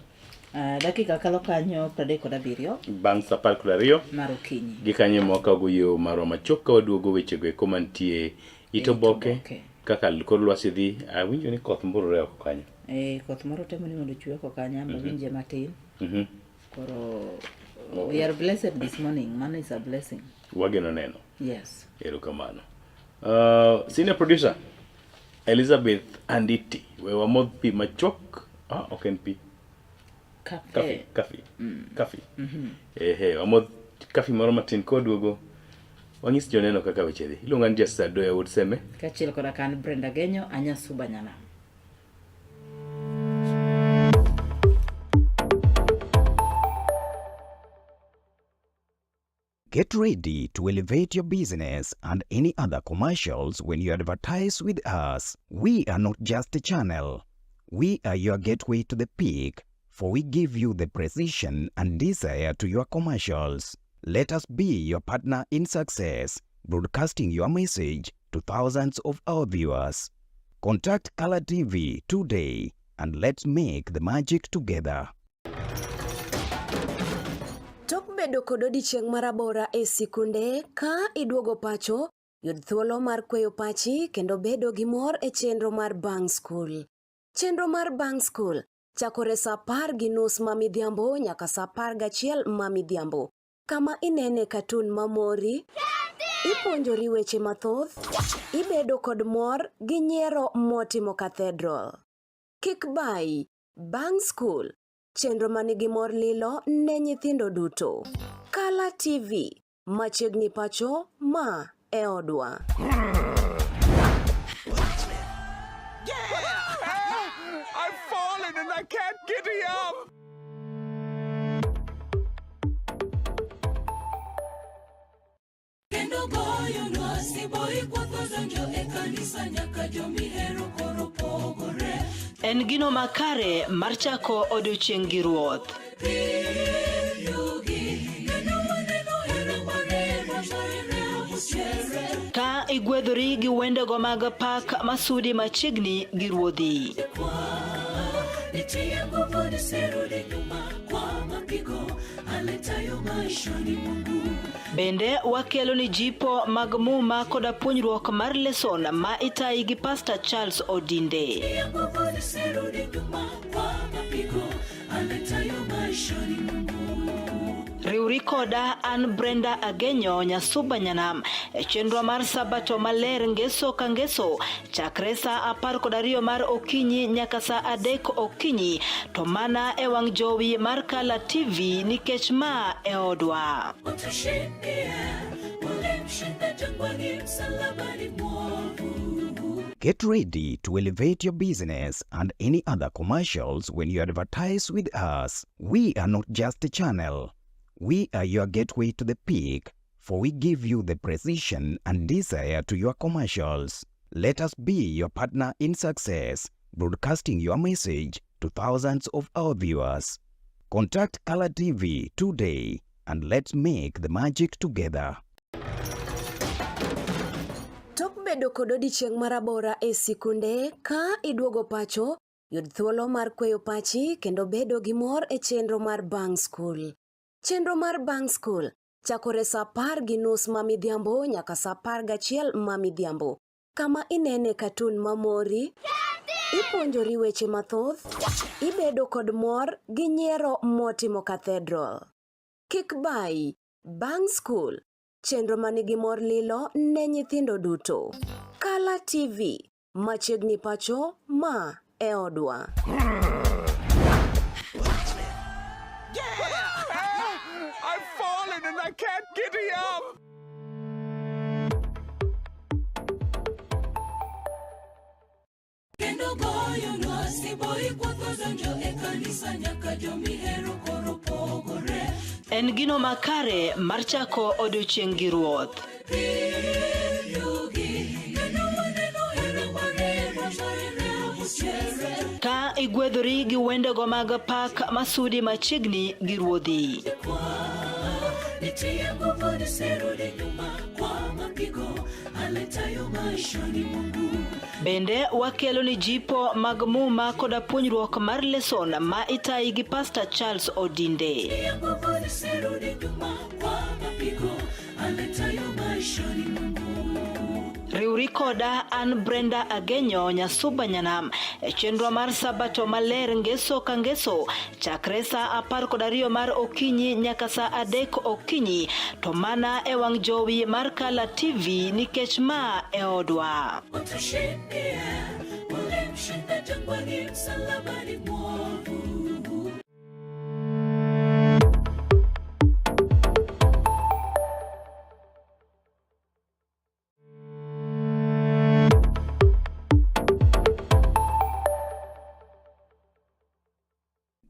Dakika kalo kanyo 37 bang' sa 12 mar okinyi. Gi kanyo mwaka goyo marwa machok ka waduogo weche go eko mantie Oboke kaka kor lwasi dhi. Awinjo ni koth mburore oko kanyo. Koth moro temo ni mondo chwe oko kanyo amba winje matin. Koro we are blessed this morning. Man is a blessing. Wageno neno. Yes. Erokamano. Senior producer Elizabeth Anditi, we wamodh pi machok. Ok en pi. Kafi. Wamodh kafi moro matin koduogo. Wang'is joneno kaka weche dhi. Iluonga ni Jasado ya Wotseme. Kachiel koda kan Brenda Genyo anya suba nyana. Get ready to elevate your business and any other commercials when you advertise with us. We are not just a channel. We are your gateway to the peak, for we give you the precision and desire to your commercials. Let us be your partner in success, broadcasting your message to thousands of our viewers. Contact Color TV today and let's make the magic together. Tok bedo kod odiochieng' marabora e sikunde ka iduogo pacho, yud thuolo mar kweyo pachi kendo bedo gi mor e chenro mar Bang School. Chenro mar Bang School chakore sa 10:30 mamidhiambo nyaka sa 11 mamidhiambo. Kama inene katun mamori, ipuonjori weche mathoth, ibedo kod mor gi nyiero motimo Cathedral. Kik bai, Bang School, chenro manigi mor lilo ne nyithindo duto. Color TV, machiegni pacho ma e odwa. I've fallen and I can't get up. En gino makare mar chako odiochieng' gi Ruoth. Ka igwedhori gi wendego mag pak masudi machiegni gi ruodhi. Bende wakelo ni jipo mag muma koda puonjruok mar leson ma itayi gi Pastor Charles Odinde. Riuri koda an Brenda Agenyo nyasuba nyanam e chenro mar sabato maler ngeso ka ngeso chakre sa 12 mar okinyi nyaka sa 3 okinyi to mana e wang' jowi mar Color TV nikech ma e odwa. Get ready to elevate your business and any other commercials when you advertise with us. We are not just a channel. We are your gateway to the peak, for we give you the precision and desire to your commercials. Let us be your partner in success, broadcasting your message to thousands of our viewers. Contact Color TV today and let's make the magic together. Tok bedo kod odiochieng' marabora e sikunde ka iduogo pacho, yud thuolo mar kweyo pachi kendo bedo gi mor e chenro mar Bang School. Chenro mar Bang School chakore sa 10:30 mamidhiambo nyaka sa 11 mamidhiambo. Kama inene katun mamori, ipuonjori weche mathoth, ibedo kod mor gi nyiero motimo Cathedral. Kik bai, Bang School, chenro manigi mor lilo ne nyithindo duto. Color TV, machiegni pacho ma e odwa. I've fallen and I can't get up. En gino makare mar chako odiochieng' gi ruoth. Ka igwedhori gi wendego mag pak masudi machiegni gi ruodhi. Bende wakelo ni jipo mag muma koda puonjruok mar leson ma itayi gi Pastor Charles Odinde. Riuri koda an Brenda Agenyo Nyasuba Nyanam chenro mar sabato maler ngeso ka ngeso chakre sa 12 mar okinyi nyaka sa 3 okinyi to mana e wang jowi mar Kala TV nikech ma e odwa.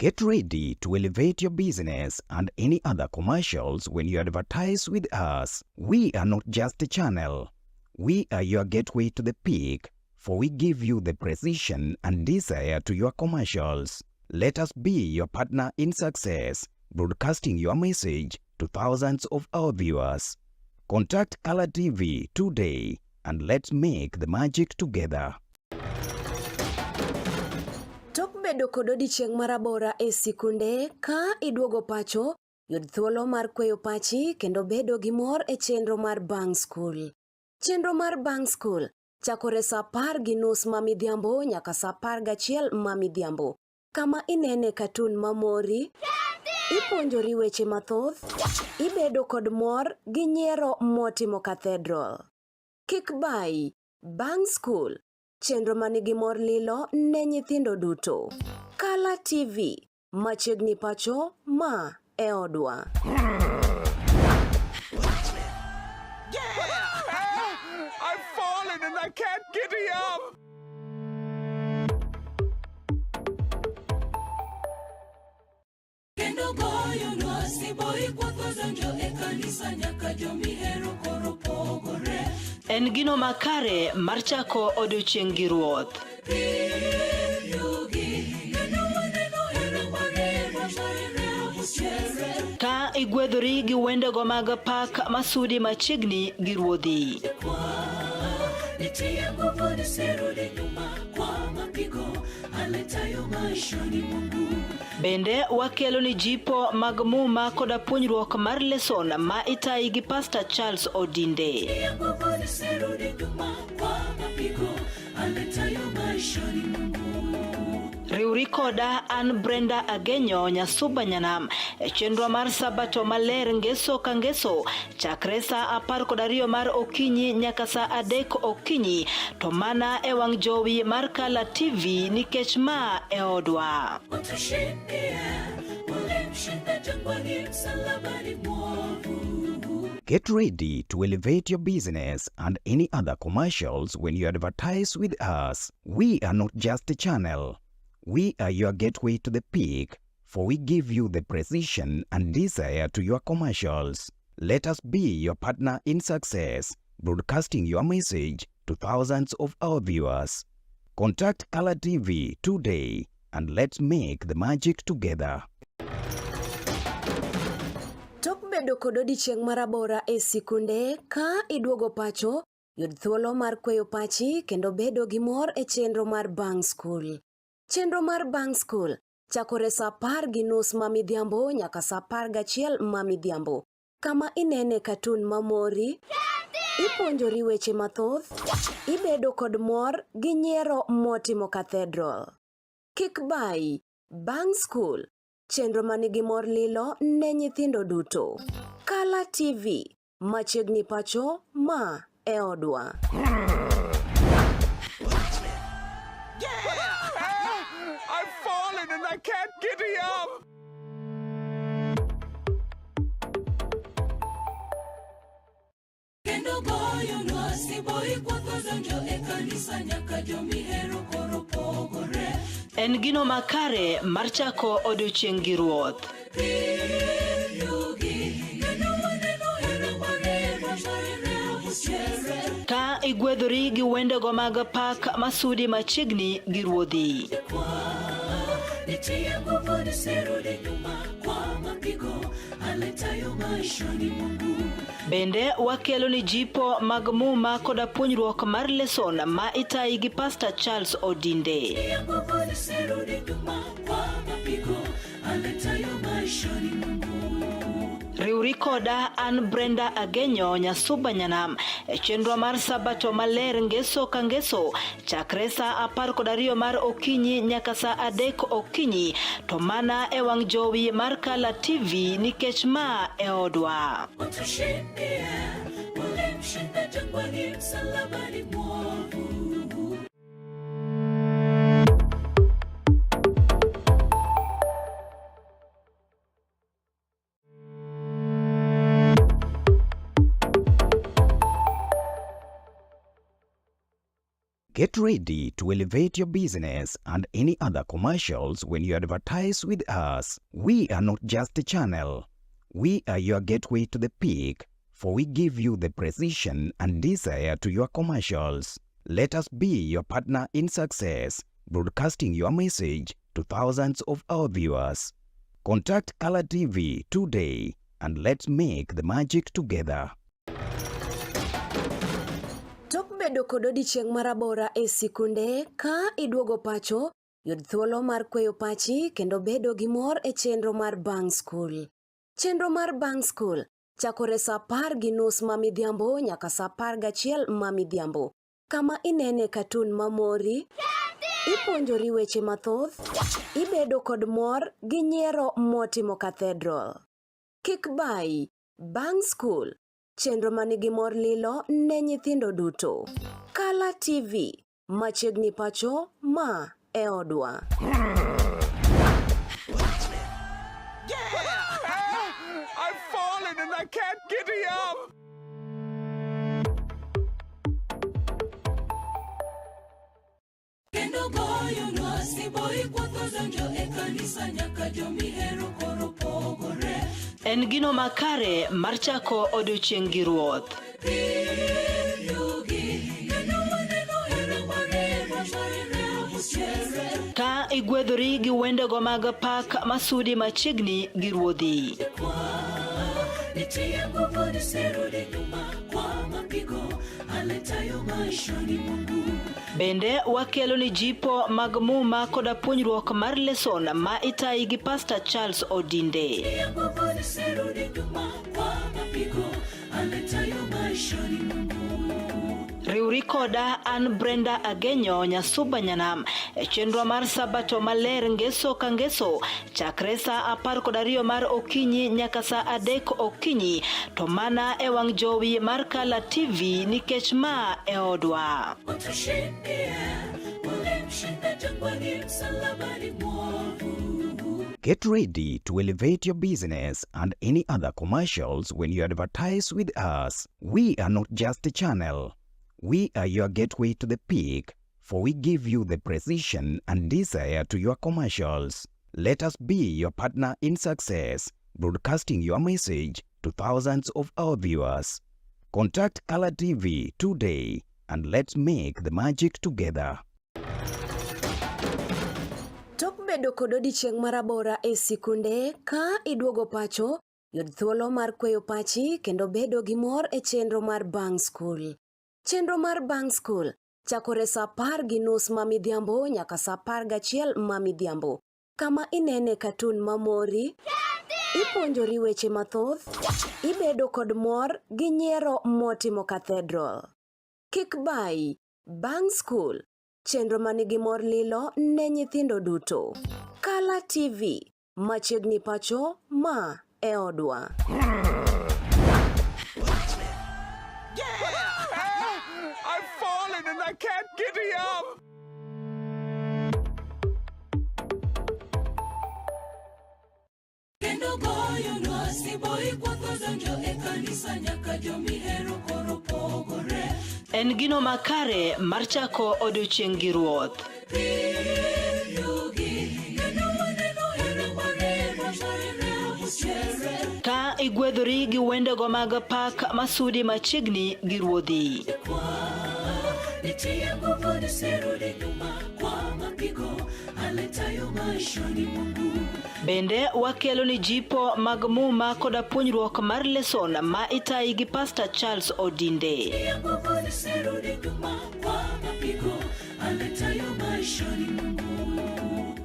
Get ready to elevate your business and any other commercials when you advertise with us. We are not just a channel. We are your gateway to the peak, for we give you the precision and desire to your commercials. Let us be your partner in success, broadcasting your message to thousands of our viewers. Contact Color TV today and let's make the magic together. Tok bedo kod odiochieng' marabora e sikunde ka iduogo pacho, yud thuolo mar kweyo pachi kendo bedo gi mor e chenro mar Bang School. Chenro mar Bang School chakore sa 10:30 mamidhiambo nyaka sa 11 mamidhiambo. Kama inene katun mamori, ipuonjori weche mathoth, ibedo kod mor gi nyiero motimo Cathedral. Kik bai, Bang School, chenro manigi mor lilo ne nyithindo duto. Kala TV, machiegni pacho ma e odwa. I've fallen and I can't get up. En gino makare mar chako odiochieng' gi ruoth. Ka igwedhori gi wendego mag pak masudi machiegni gi ruodhi. Bende wakelo ni jipo mag muma koda puonjruok mar leson ma itayi gi Pastor Charles Odinde. Riuri koda an Brenda Agenyo Nyasuba Nyanam chenro mar sabato maler ngeso ka ngeso chakre sa 12 mar okinyi nyaka sa 3 okinyi to mana e wang jowi mar Kala TV nikech ma e odwa. Get ready to elevate your business and any other commercials when you advertise with us. We are not just a channel. We are your gateway to the peak, for we give you the precision and desire to your commercials. Let us be your partner in success, broadcasting your message to thousands of our viewers. Contact Color TV today and let's make the magic together. Tok bedo kod odiochieng' marabora e sikunde ka iduogo pacho, yud thuolo mar kweyo pachi kendo bedo gi mor e chenro mar Bang School. Chenro mar Bang School chakore sa 10:30 mamidhiambo nyaka sa 11 mamidhiambo. Kama inene katun mamori, ipuonjori weche mathoth, ibedo kod mor gi nyiero motimo Cathedral. Kik bai, Bang School, chenro manigi mor lilo ne nyithindo duto. Kala TV, machiegni pacho ma e odwa. I've fallen and I can't get up. En gino makare mar chako odiochieng' gi ruoth. Ka igwedhori gi wendego mag pak masudi machiegni gi ruodhi. Bende wakelo ni jipo mag muma koda puonjruok mar leson ma itayi gi Pastor Charles Odinde. Riuri koda an Brenda Agenyo Nyasuba Nyanam e chenro mar sabato maler ngeso ka ngeso chakre sa 12 mar okinyi nyaka sa 3 okinyi to mana e wang jowi mar Kala TV nikech ma e odwa. Get ready to elevate your business and any other commercials when you advertise with us. We are not just a channel. We are your gateway to the peak, for we give you the precision and desire to your commercials. Let us be your partner in success, broadcasting your message to thousands of our viewers. Contact Color TV today and let's make the magic together. Tok bedo kod odiochieng' marabora e sikunde ka iduogo pacho, yud thuolo mar kweyo pachi kendo bedo gi mor e chenro mar Bang School. Chenro mar Bang School chakore sa 10:30 mamidhiambo nyaka sa 11 mamidhiambo. Kama inene katun mamori, ipuonjori weche mathoth, ibedo kod mor gi nyiero motimo Cathedral. Kik bai, Bang School, chenro manigi mor lilo ne nyithindo duto. Kala TV, machiegni pacho ma e odwa. I've fallen and I can't giddy up. En gino makare mar chako odiochieng' gi ruoth. Ka igwedhori gi wendego mag pak masudi machiegni gi ruodhi. Bende wakelo ni jipo mag muma koda puonjruok mar leson ma itayi gi Pastor Charles Odinde. Riuri koda an Brenda Agenyo Nyasuba Nyanam e chenro mar sabato maler ngeso ka ngeso chakre sa 12 mar okinyi nyaka sa 3 okinyi to mana e wang jowi mar Kala TV nikech ma e odwa. Get ready to elevate your business and any other commercials when you advertise with us. We are not just a channel. We are your gateway to the peak, for we give you the precision and desire to your commercials. Let us be your partner in success, broadcasting your message to thousands of our viewers. Contact Color TV today and let's make the magic together. Tok bedo kod odiochieng' marabora e sikunde ka iduogo pacho, yud thuolo mar kweyo pachi kendo bedo gi mor e chenro mar Bang School. Chenro mar Bang School chakore sa 10:30 mamidhiambo nyaka sa 11 mamidhiambo. Kama inene katun mamori, ipuonjori weche mathoth, ibedo kod mor gi nyiero motimo Cathedral. Kik bai, Bang School, chenro manigi mor lilo ne nyithindo duto. Kala TV, machiegni pacho ma e odwa. I've fallen and I can't giddy up. En gino makare mar chako odiochieng' gi ruoth. igwedhori gi wendego mag pak masudi machiegni gi ruodhi. Bende wakelo ni jipo mag muma koda puonjruok mar leson ma itayi gi Pastor Charles Odinde.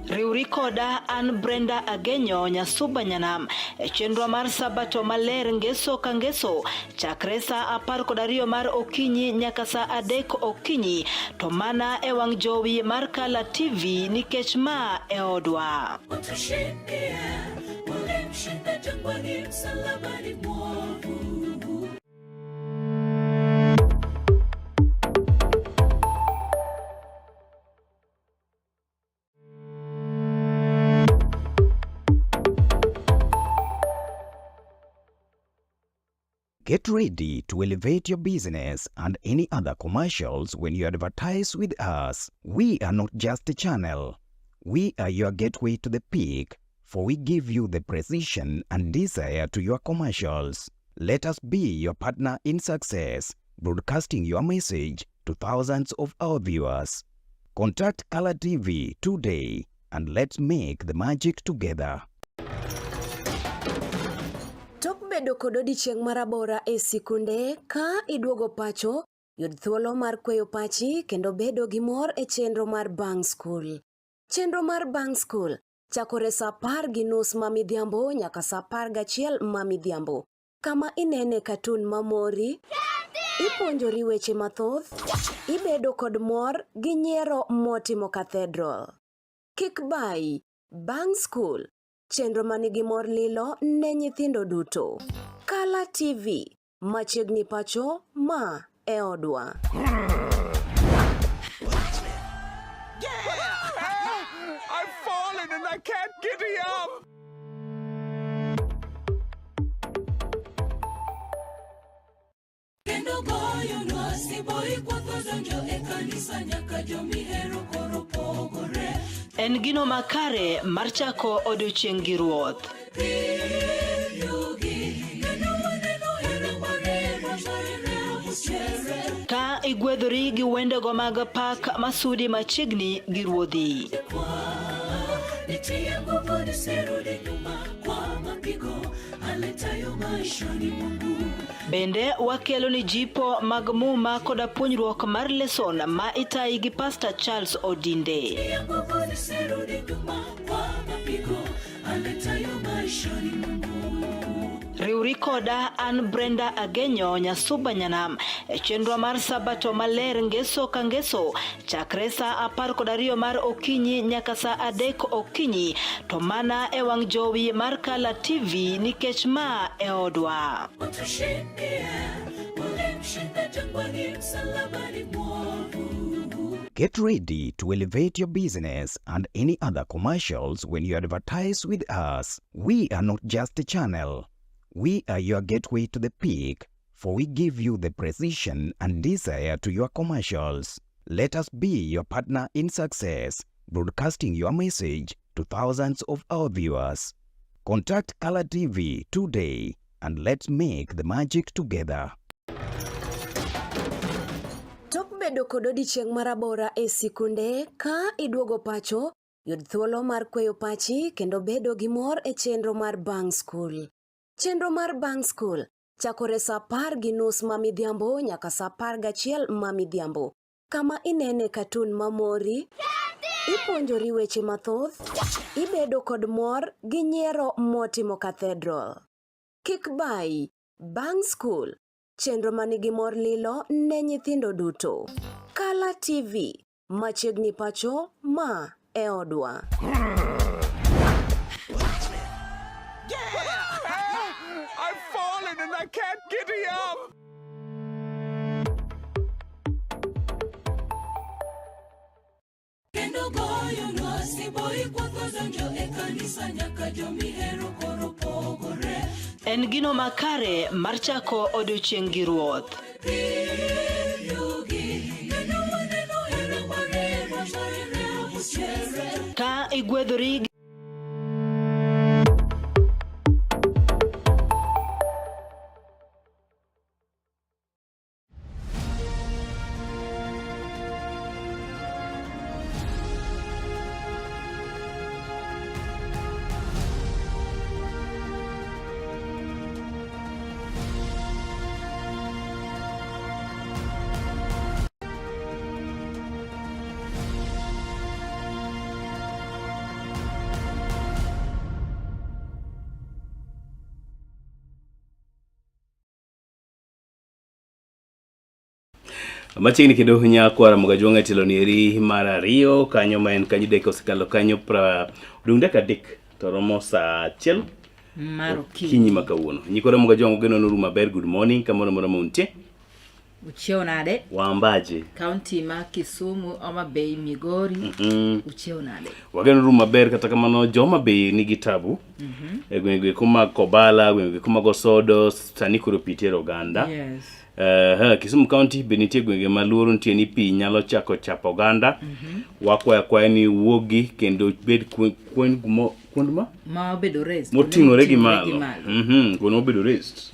Riuri koda an Brenda Agenyo Nyasuba Nyanam chenro mar sabato maler ngeso ka ngeso chakre sa 12 mar okinyi nyaka sa 3 okinyi to mana e wang jowi mar Kala TV nikech ma e odwa. Get ready to elevate your business and any other commercials when you advertise with us. We are not just a channel. We are your gateway to the peak, for we give you the precision and desire to your commercials. Let us be your partner in success, broadcasting your message to thousands of our viewers. Contact Color TV today and let's make the magic together. Tok bedo kod odiochieng' marabora e sikunde ka iduogo pacho, yud thuolo mar kweyo pachi kendo bedo gi mor e chenro mar Bang School. Chenro mar Bang School chakore sa 10:30 mamidhiambo nyaka sa 11 mamidhiambo. Kama inene katun mamori, ipuonjori weche mathoth, ibedo kod mor gi nyiero motimo Cathedral. Kik bai, Bang School chenro manigi mor lilo ne nyithindo duto. Kala TV, machiegni pacho ma e odwa. I've fallen and I can't giddy up. En gino makare mar chako odiochieng' gi ruoth. Ka igwedhori gi wendego mag pak masudi machiegni gi ruodhi. Bende wakelo ni jipo mag muma koda puonjruok mar leson ma itayi gi Pastor Charles Odinde. Riuri koda an Brenda Agenyo Nyasuba Nyanam chenro mar sabato maler ngeso ka ngeso chakre sa 12 mar okinyi nyaka sa 3 okinyi to mana e wang jowi mar Kala TV nikech ma e odwa. Get ready to elevate your business and any other commercials when you advertise with us. We are not just a channel. We are your gateway to the peak, for we give you the precision and desire to your commercials. Let us be your partner in success, broadcasting your message to thousands of our viewers. Contact Color TV today and let's make the magic together. Tok bedo kod odiochieng' marabora e sikunde ka iduogo pacho, yud thuolo mar kweyo pachi kendo bedo gi mor e chenro mar Bang School. Chenro mar Bang School chakore sa 10:30 mamidhiambo nyaka sa 11 mamidhiambo. Kama inene katun mamori, ipuonjori weche mathoth, ibedo kod mor gi nyiero motimo Cathedral. Kik bai, Bang School chenro manigi mor lilo ne nyithindo duto. Kala TV, machiegni pacho ma e odwa. I've fallen and I can't giddy up. En gino makare mar chako odiochieng' gi ruoth. Ka igwedhori Machiegni kendo nyakwara Mogajwanga telo ni eri mar ariyo kanyo ma en kanyo deko sekalo kanyo dung deka dik to romo saa 1 mar kinyi makawuono. Nyikore Mogajwanga geno nuru maber, good morning kamoro moro muntie. Ucheo nade? Wambaje. County ma Kisumu, Homa Bay, Migori. Ucheo nade? Wageno nuru maber kata kamano Homa Bay nigi tabu. Gwenge kuma Kobala, gwenge kuma Gosodo, sani koro pitero Uganda. Yes. Kisumu County benitie gwenge maluoro nitie ni pi nyalo chako chapo oganda. Wakwayo ni wuogi kendo bed kuond ma obedo rest moting'ore gi malo. Kuond mobedo rest.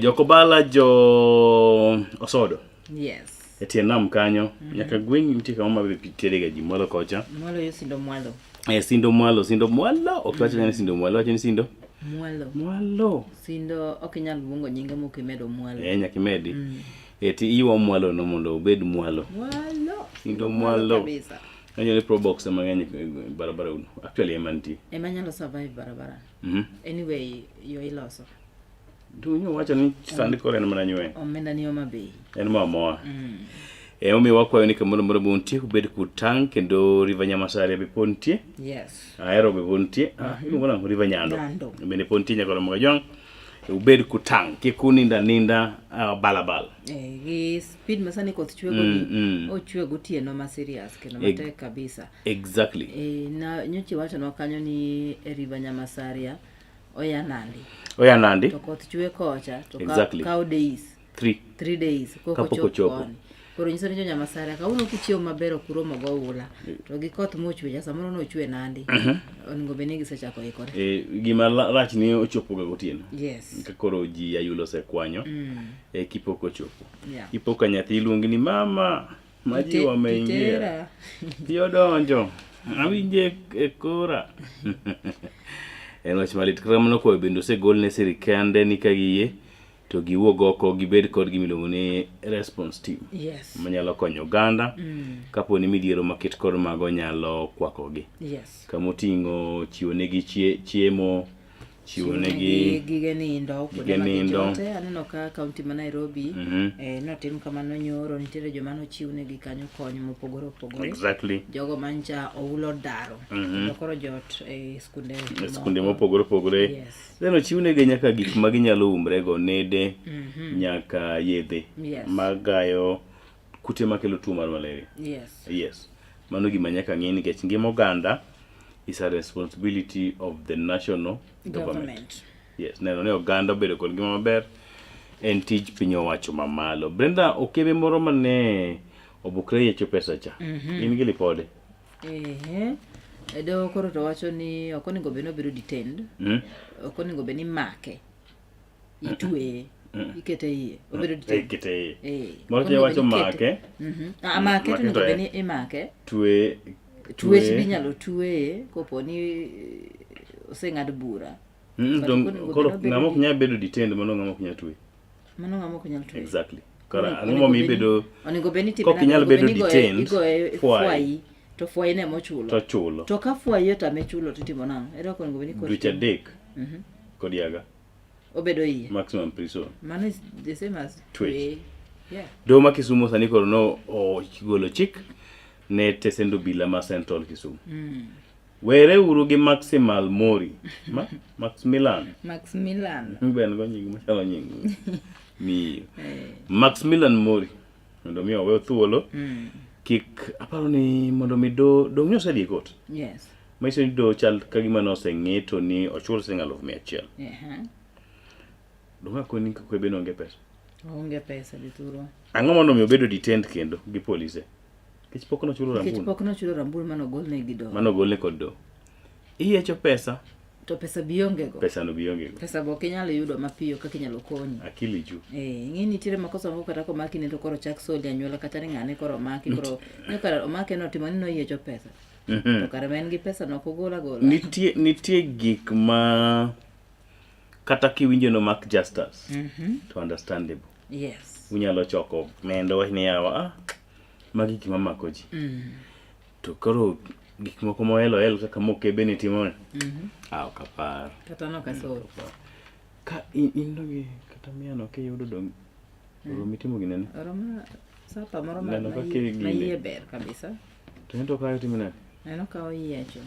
Jokobala Osodo. Yes. Etie nam kanyo nyaka gweng nitie kama mabe pitere ga ji mwalo kocha. Mwalo yo sindo mwalo. Sindo mwalo okwacho ni sindo mwalo, wacho ni sindo mwalo. Sindo okinyal bungo nyinge mokimedo mwalo. Nyakimedi. Eti iwa mwalo no mondo obed mwalo. Sindo mwalo. Anyalo pro box mang'eny barabara uno. Actually emanti. Emanyalo survive barabara. Anyway, yo iloso. Dunyo wacho ni sandi kore en mana nywe. Omenda ni Homa Bay. En mamoa. Omi wakwayo ni kamoro moro buntie kubed kutang kendo river Nyamasare be pontie. Yes. Aero be pontie. Iluongo na river Nyando. Bende pontie nyakoro Mogajwanga. Ubed kutang kikuninda balabal. Gi speed masani koth chwe godi. Ochwe gotieno ma serious kendo matek kabisa. Exactly. Na nyochi wacho no kanyo ni river Nyamasare Oya Nandi. To koth chwe kocha to kao days. 3 days koko chopo. Koro nyiso ni jo Nyamasare kauno kichio maber okuro mogo ula. To gi koth mochwe ja samoro no chwe Nandi. Oningo beni gisechako ikore. Gima rach ni ochopo ga gotieno. Yes. Kakoro ji ayulo se kwanyo. Kipoko ochopo. Ipoka nyathi iluongi ni mama. Maji wameingia. Tiyo donjo. Awinje kora. En wach malit kamano ko bendo se gol ne sirikande ni kagiye to giwuog oko gibed kod gimiluongo ni response team. Yes. Manyalo konyo Uganda kapo ni midhiero maket kod mago nyalo kwakogi. Yes. Kamoting'o chiwo negi chiemo, chiwo negi gige nindo. Aneno ka kaunti ma Nairobi notim kamano nyoro, nitiere joma nochiw negi kanyo kony mopogore opogore. Exactly. Jogo mancha oulo daro. Koro jot skunde mopogore opogore. Yes. Then chiw negi nyaka gik ma ginyalo umrego, nede, nyaka yedhe magayo kute makelo tuo mar malaria. Yes. Mano gima nyaka ng'e nikech ngima oganda is a responsibility of the national government. Yes, neno ne oganda obedo kod ngima maber en tij piny owacho mamalo. Brenda, okebe moro mane Oboke yecho pesa cha. In gi lipode. Edo koro to wacho ni okoningo beno biro detained. Okoningo beni make. Itwe. Ikete iye. Obedo detained. Ikete iye. Moro che wacho make. Make to ningo beni imake. Tuwe binyalo tuwe kopo ni oseng'ad bura. Koro ng'amo kunya bedo detained mano ng'amo kunya tuwe. Mano ng'amo kunya tuwe. Exactly. Kora ang'o mi bedo oningo beni timena. Kok inyalo bedo detained. Fwai. To fwai ne mochulo. To chulo. To ka fwai yota mechulo titimo nang'. Ero ko oningo beni ko. Dweche 3. Kod yaga. Obedo iye. Maximum prison. Mano is the same as tuwe. Yeah. Doma Kisumu sani koro no golo chik ne tesendo bila ma Central Kisumu. Were uru gi Maximal Mori. Maximilian. Ben go nying machalo nying. Mi. Maximilian Mori. Mondo mi owe thuolo. Kik aparo ni mondo mi do nyosa di kot. Yes. Maiso ni do chal kagima no seng'eto ni ochul sing'alo 100. Donga koni ko beno onge pesa. Onge pesa dituro. Ang'o mondo mi obedo detained kendo gi polise. Kech pok no chulo rambun. Kech pok no chulo rambun mano golne gi do. Mano golne kod do. Iyecho pesa. To pesa bionge go. Pesa no bionge go. Pesa bo kinyalo yudo mapiyo kaka inyalo konyi. Akili ju. Ng'ini tire makosa moko kata ko maki ne to koro chak soli anyuola kata ni ng'ane koro maki koro nyaka omake no timo ni no iyecho pesa. To kare men gi pesa no kogola gola. Nitie gik ma kata kiwinjo no mak justice. To understandable. Yes. Unyalo choko mendo ni yawa magi gima mako ji. To koro gik moko moelo kaka mokebe ni timone. Kapar. Kata no kasoro. Ka indogi kata miano ke yudo dong. Oro mitimo ginene. Oroma Sapa moro Neno kaka gini. maiye ber kabisa. To ento kayo timina. Neno ka oyiecho.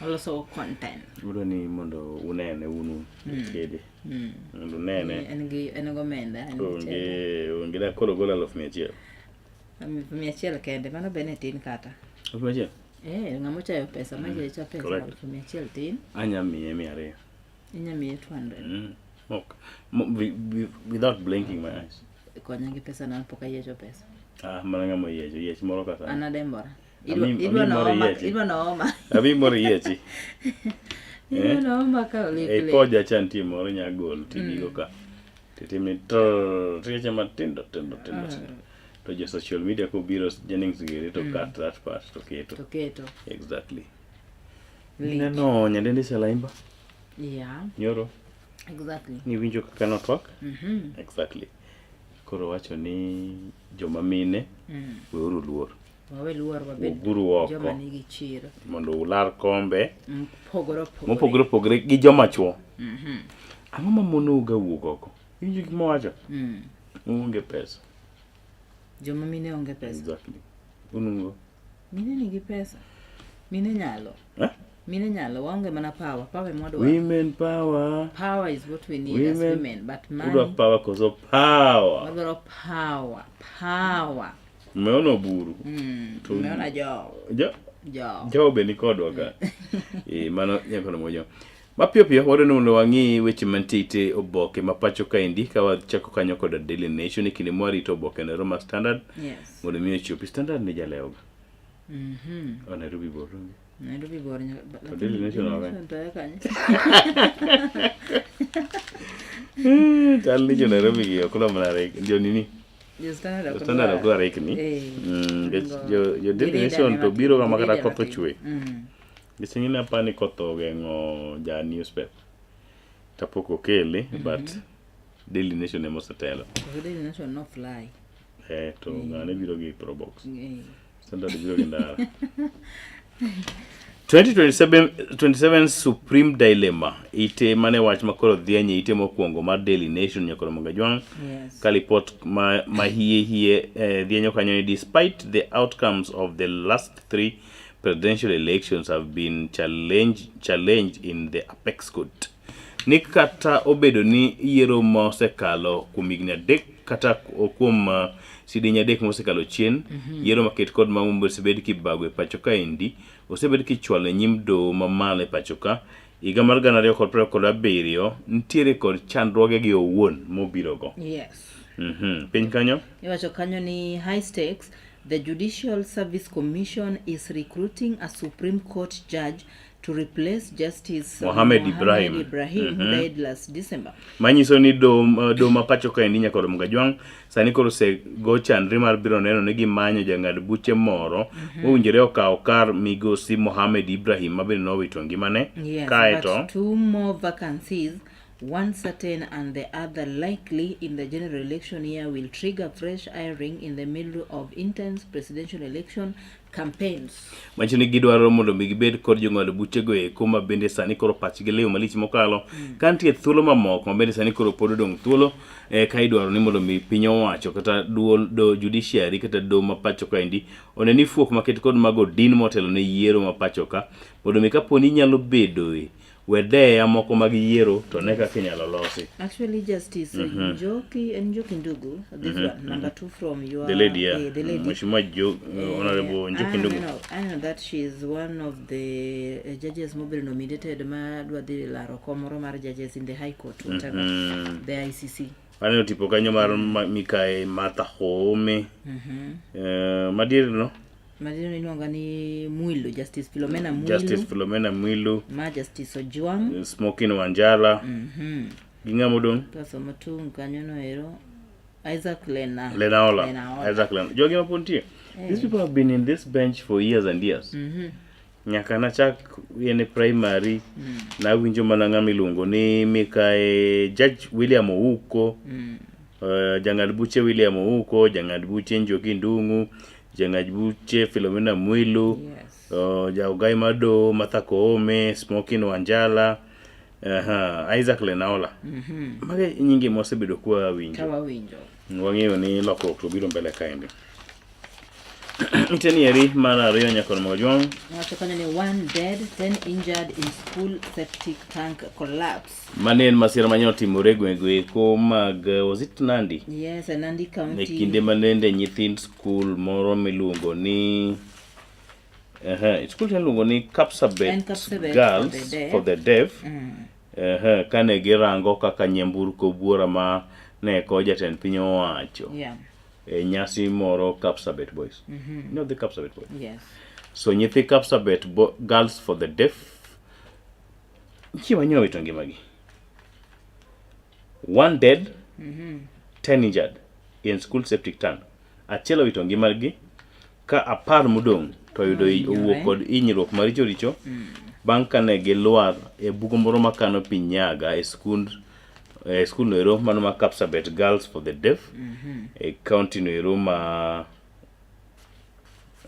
Oloso content. Bro ni mondo unene unu kede. Mondo unene. En go menda. Onge da kolo gola 100,000. 100,000 kende mano bene tin kata. 100,000? Ngamo chayo pesa maje cha pesa 100,000 tin. Anya miye 200. Inya miye 200. Okay. Without blinking my eyes. Konya gi pesa na poka yecho pesa. Mana ngamo yecho moro kasa. Ana dembora. Idwa naoma. Abi moro yechi. Idwa naoma ka ole. Koja chanti moro nya gol tigigo ka. Titimni tiche matindo. To je social media ko biro Jennings gere to cut that part to keto. Exactly. No, nyandende salaimba. Yeah. Nyoro. Exactly. Ni winjo kaka notwak? Exactly. Koro wacho ni joma mine weuru luor. Wawe luor wabed joma nigi chiro. Mondo ular kombe. Mopogore opogore gi joma chuo. Ang'o ma mono ga wuok oko? Winjo gik mawacho? Onge pesa. Joma mine onge pesa. Exactly. Unungo. Mine nigi pesa. Mine nyalo. Mine nyalo waonge mana power. Power mwadwa. Women power. Power is what we need as women, but money. Udwa power koso power. Wadwaro power. Umeona buru. Umeona jo. Jo be ni kodwa ka. Mano nyako mojo. Mapio wadeno wang'i weche mantie oboke mapacho kaendi ka wachako kanyo kod Daily Nation kinde mwarito oboke na Roma Standard. Yes. Mondo miyo chopi Standard ni jaleoga. Nairobi bor. Nairobi bor. Daily Nation wawe. Tali jo Nairobi gi okula mare ndio nini? Standard okula rekni. Jo Daily Nation to biro kama kata kotho chwe. Gisingine hapa ni kotho gengo ja newspaper. Tapoko kele but Daily Nation emo satelo. Daily Nation no fly. To ngane biro gi probox. Standard biro gi ndara. 2027 Supreme Dilemma ite mane wach makoro dhienye ite mokwongo mar Daily Nation nyakoro Mongajwang. Ka report ma hie dhienyo kanyo ni despite the outcomes of the last 3 presidential elections have been challenged in the apex court. Ni kata obedo ni yiero mosekalo kuom higni 3 kata kuom sidinya 3 mosekalo chien, yiero maket kod mambo osebed kibagwe pacho kaendi, osebed kichwalo nyim do mamale pacho ka. Higa mar 2027 ntiere kod chandruoge gi owuon mobiro go. Yes. Piny kanyo? Iwacho kanyo ni high stakes. The Judicial Service Commission is recruiting a Supreme Court judge to replace Justice Mohamed Ibrahim who died last December. Manyiso ni do mapacho kaendi nyakoro Mongajwang sani koro go chandri mar biro neno ni gimanyo jang'ad buche moro mowinjore okaw kar migosi Mohamed Ibrahim mabende nowito ngimane. Yes, but 2 more vacancies, one certain and the other likely in the general election year, will trigger fresh hiring in the middle of intense presidential election campaigns. Machini gidwaro mondo gibed kod jong'ad buche go eko ma bende sani koro pachgi leyo malich mokalo. Kantie thuolo mamoko mabende sani koro pod odong' thuolo ka idwaro ni mondo piny owacho kata do judiciary kata do mapacho kaendi oneni fuok maket kod mago din motelo ne yiero mapacho ka mondo kaponi nyalo bedo wedea moko mag yiero to ne kaka inyalo losi. Actually, Justice Njoki Ndugu, this one, number 2 from your... The lady, yeah. The lady. Mheshimiwa Honorable Njoki Ndugu. I know that she is one of the judges mobile nominated madwadhi laro komoro mar judges in the High Court, whatever, the ICC. Aneno tipo kanyo mar Mikae Martha Home. Madier no? Madino inonga ni Mwilu, Justice Philomena Mwilu. Ma Justice Ojwang. Smoking Wanjala. Ginga modong. Kaso matung kanyono ero. Isaac Lenaola. Jogi mapuntie. These people have been in this bench for years and years. Nyaka na chak yene primary na winjo mananga milungo ni Mikae Judge William Ouko. Jang'ad buche William Ouko, jang'ad buche Njoki Ndung'u, jang'ad buche Philomena Mwilu, Jaugai Mado, Martha Koome, Smoking Wanjala, Isaac Lenaola. Mage nyingi mosebedo kwa winjo. Wang'eyo ni lokruok to biro mbele kaendi. Iteni eri mar ariyo nyaka Mogajwang. Wacho kanyo ni 1 dead, 10 injured in school septic tank collapse. Mane en masira manyalo timore gwenge ko mag was it Nandi? Yes, Nandi County. Ne kinde manende nyithind school moro miluongo ni school miluongo ni Kapsabet Girls for the Deaf. Kane girango kaka nyamburko buora ma ne ko jatend piny owacho. Yeah. Nyasi moro Kapsabet boys. You know the Kapsabet boys? Yes. So nyithi Kapsabet Girls for the Deaf chiwa nyowe to ngimagi. 1 dead, 10 injured in school septic tank. Achiel owito ngimagi ka 10 modong to yudo owuok kod hinyruok maricho richo bang' kane gilwar e bugo moro makano pi nyaga e skul noero mano ma Kapsabet Girls for the Deaf e county noero ma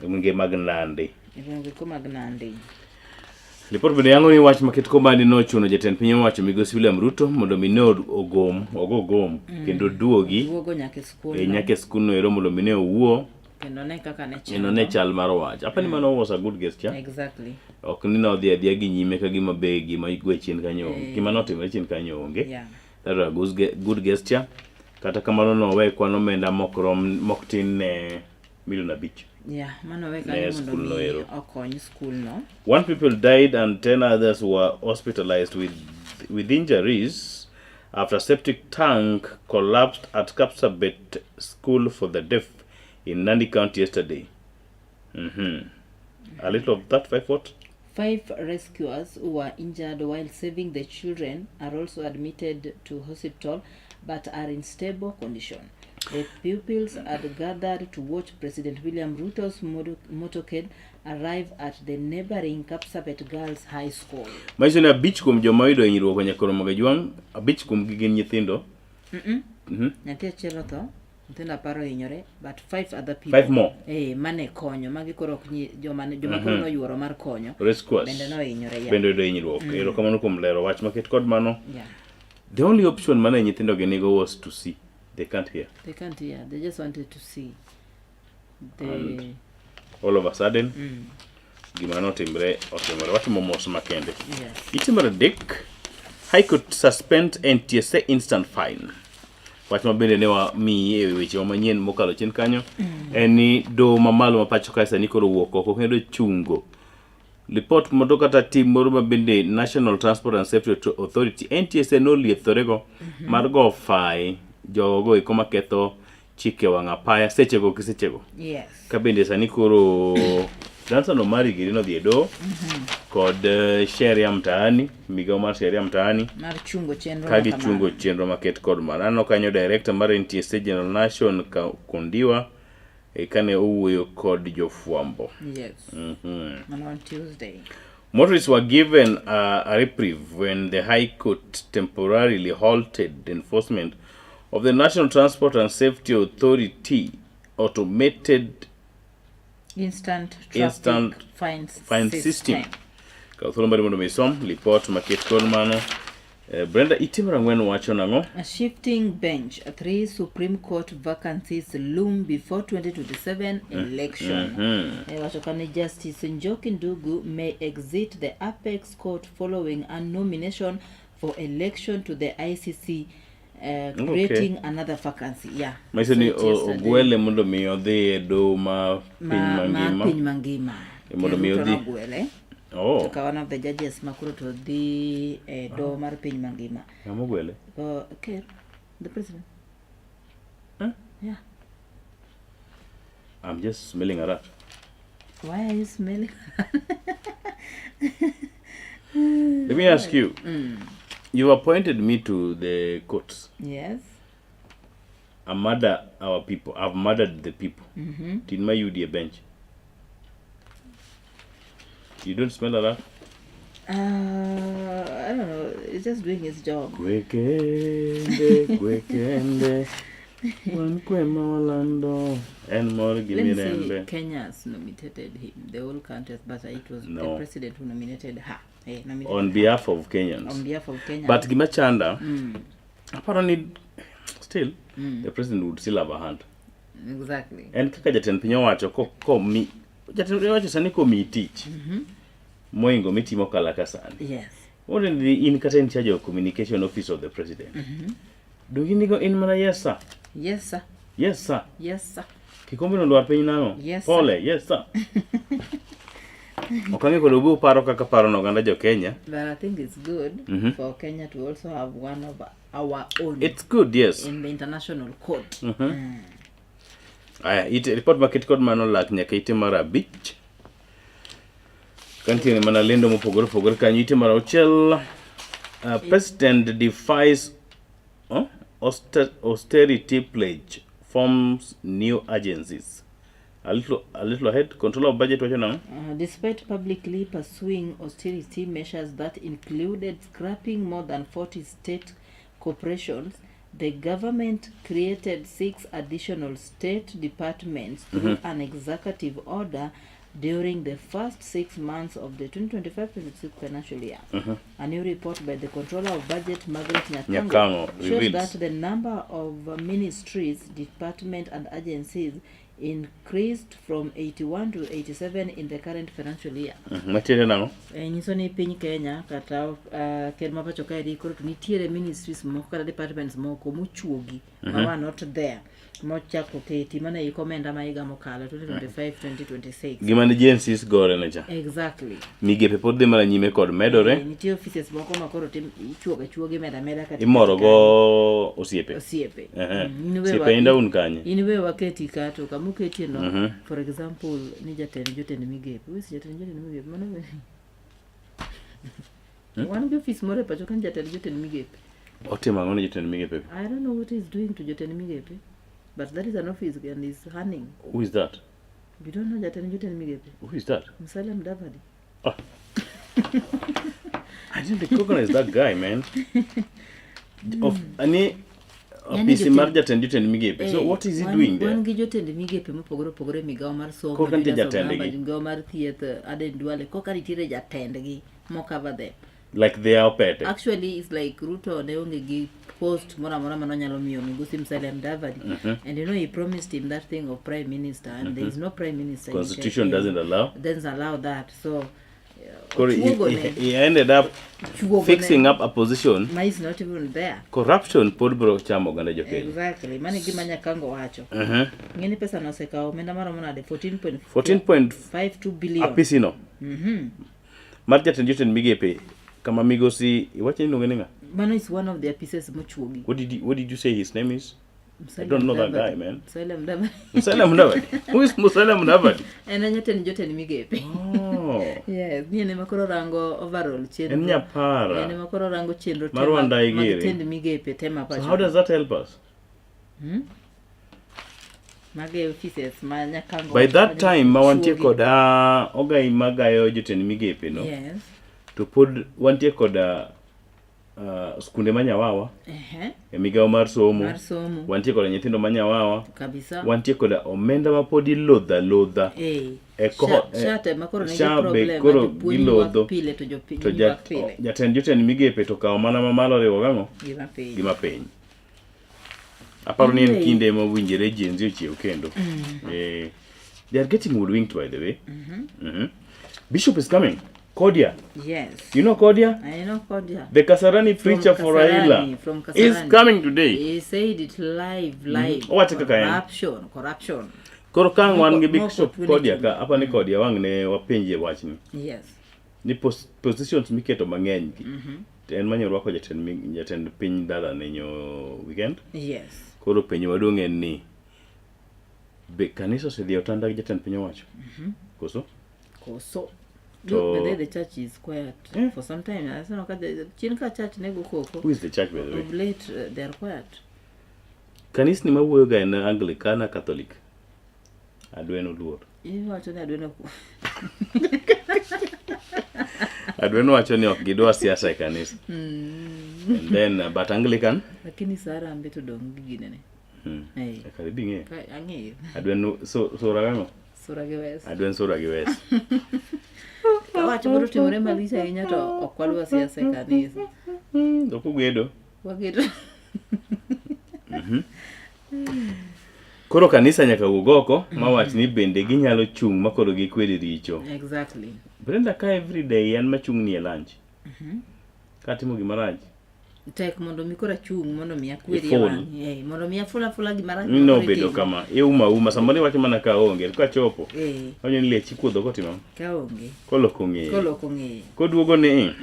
mwinge mag Nandi. Lipot bende yango ni wach maket komandi nochuno jatend piny owacho migosi William Ruto mondo mi ne ogo gom kendo duogi nyaka skul noero mondo mi ne owuo kendo ne kaka ne chal mar wach. Apani mano was a good gesture. Exactly. Ok ni no odhi gi nyime ka gima be gima igwe chien kanyo gima notimre chien kanyo onge. Yeah. That was a good gesture. Kata kamano no we kwano omenda moktin ne milion 5. Yeah, mano we kanyo mondo mi okony school no. 1 people died and 10 others were hospitalized with injuries after septic tank collapsed at Kapsabet School for the Deaf in Nandi County yesterday. A little of that 5 what? 5 rescuers who were injured while saving the children are also admitted to hospital but are in stable condition. The pupils had gathered to watch President William Ruto's motorcade arrive at the neighboring Kapsabet Girls High School. Maisha ni abich kum joma yudo hinyruok kwenye koro Mogajwang, abich kum gin nyithindo. Nyathi achiel tho, nyithindo 10 hinyore, but 5 other people. 5 more. Mane konyo, magi koro joma koro noyuoro mar konyo. Rescuers. Bende no hinyore ya. Bende yudo hinyruok. Erokamano kuom lero wach maket kod mano. Yeah. The only option mane nyithindo ge nigo was to see. They can't hear. They can't hear. They just wanted to see. And all of a sudden, gima notimre otimore. Watimo mos makende. Yes. Itimore Dick, High Court suspend NTSA instant fine. Wach mabende ne wa mi e weche manyien mokalo chien kanyo. Eni do mamalo mapacho kaisa nikoro wuok oko kendo chungo. Report mondo kata team moro mabende National Transport and Safety Authority NTSA no liethorego mar go fai jogo iko maketho chike wanga paya sechego kisechego. Yes. Kabende sani koro dansa no mari girino diedo kod sheria mtaani migao mar sheria mtaani mar chungo chenro kagi chungo chenro maket kod manano kanyo director mar NTSA General Nation Kundiwa kane owuoyo kod jofwambo. Yes. On Tuesday. Motorists were given a reprieve when the High Court temporarily halted enforcement of the National Transport and Safety Authority automated instant fine system. Kautholo mbari mondo misom report maket kod mano. Brenda itimra ngwen wacho nango. A shifting bench, 3 Supreme Court vacancies loom before 2027 election. Wacho kani Justice Njoki Ndugu may exit the Apex Court following a nomination for election to the ICC. Creating another vacancy. Yeah. Maisa ni ogwele mondo mi odhi do ma piny mangima. Mondo mi odhi. Oh. To one of the judges makuro to the do mar piny mangima. Mogwele. Okay. The president. Yeah. I'm just smelling a rat. Why are you smelling? Let me ask you. You appointed me to the courts. Yes. I murder our people. I've murdered the people. Did my UD a bench? You don't smell a rat? I don't know. It's just doing its job. Kwekende. Kenya's nominated him. The whole country, but it was the president who nominated her. On behalf of Kenyans. On behalf of Kenyans. But Gimachanda, apparently, still the president would still have a hand. Exactly. And kaka jatend piny owacho jatend piny owacho sani komi tich moingo mitimo kala ka sani. Yes. What in the in kata in charge of communication office of the president? Do you go in mana yes sir? Yes sir. Yes sir. Yes sir. Kikombe no dwar piny nano? Yes, Pole, yes sir. Okange kodo bu paro kaka paro no ganda jo Kenya. But I think it's good for Kenya to also have one of our own. It's good, yes. In the international court. Aya, report market code mano lak nyaka ite mara bich. Kantiene mana lendo mopogore kanyo ite mara ochel. President defies austerity pledge, forms new agencies. A little ahead, control of budget wacho nang. Despite publicly pursuing austerity measures that included scrapping more than 40 state corporations, the government created 6 additional state departments through an executive order during the first 6 months of the 2025-26 financial year. A new report by the Controller of Budget, Margaret Nyakango, shows that the number of ministries, departments and agencies increased from 81 to 87 in the current financial year. Matiende nango? Nyiso ni piny Kenya kata ker mapacho kae di koro nitiere ministries moko kata departments moko mochuogi ma were not there. Mochako keti mana i komenda ma higa mokalo 2025-2026. Gima agencies gore na cha. Exactly. Migepe pod dhi mana nyime kod medore. Nitie offices moko ma koro ichuogi meda kata imoro go osiepe. Osiepe. Osiepe inda un kanye. Inwe waketi kato kamuketi no. For example, ni jotend migepe. Wis jotend migepe mana one of office more pacho kan jotend migepe. Otema ngone jotend migepe. I don't know what he's doing to jotend migepe. But that is an office and he's hunting. Who is that? You don't know Jatani Migepe? Who is that? Musalia Mudavadi. Oh. I didn't recognize that guy, man. Office marja Jatend Migepe. So what is he doing there? One Jatend Migepe pogore migao mar somo. Kokante jatendegi. Migao mar thieth aden duale kokari tire jatendgi mo cover them. Like they are pet. Actually, it's like Ruto neonge gi post mora manonyalo miyo Migosi Musalia Mudavadi. And you know he promised him that thing of prime minister and there is no prime minister. Constitution doesn't allow that. So he ended up fixing up a position. Ma is not even there. Corruption pod bro chamo ganda jo Kenya. Exactly. Mani gima Nyakango wacho. Ngeni pesa noseka omenda mara monade 14.52 billion. Apisino. Mar jatend migepe kama Migosi iwache ni ngene nga. Mano is one of their pieces mochuogi. What did you say his name is? I don't know that guy, man. Musalia Mudavadi. Musalia Mudavadi. Who is Musalia Mudavadi? And jotend migepe. Oh. Yes, ni ne makoro rango overall chenro. En nyapara. Ne makoro rango chenro tema. Marwanda igere. Jotend migepe tema pacho. So how does that help us? Mage offices ma Nyakango. By that time mawantie koda ogai magayo jotend migepe no. Yes. To put wantie koda skunde manyawawa. Migao mar somo. Wantie koda nyithindo manyawawa. Kabisa. Wantie koda omenda mapodi lodha. Shate makoro ne problem gilodho. Pile to jopiny pile. Jotend migepe to kao mana mamalo riwo gango. Gima piny. Aparo ni en kinde mowinjore jenzi ochiew kendo. They are getting woodwinked, by the way. Bishop is coming. Kodia. Yes. You know Kodia? I know Kodia. The Kasarani preacher for Raila is coming today. He said it live. Corruption. Koro kang wan gi Bishop Kodia ka apa ni Kodia wang ne wapenje wachni. Yes. Ni positions miketo mang'eny gi. En manyo rwako jatend piny dala nenyo weekend. Yes. Koro penyo maduong' en ni be kanisa osedhi otanda gi jatend piny owacho. Koso. Look, but the church is quiet for some time. I don't know the Chinka church nego koko. Who is the church, by the way? Of late, they are quiet. Kanisa ni mawuoyo ga en Anglicana Catholic. Adweno luor. Wacho ni adweno. Adweno wacho ni ok gidwa siasa e kanisa. And then but Anglican. Lakini Sara ambeto dong ginene. Karibi nge. Ange. Adweno sura gano. Sura gewes. Adwen sura gewes. Wacho biro timore malisa ahinya to ok wadwa siasa e kanisa. Doko gedo. Wagedo. Koro kanisa nyaka wuog oko mawach ni bende ginyalo chung' makoro gikwedi richo. Exactly. Brenda ka every day en machung' ni e lunch. Katimo gimarach. Tek mondo mi kora chung' mondo mi akwedi Iful. wang'. Mondo mi afula gimarach. No bedo kama. Uma samani wacho mana ka onge ka chopo. Onyo ni lechi kuodho kotimo. Ka onge. Koloko ng'e. Koloko ng'e. Koduogo ni.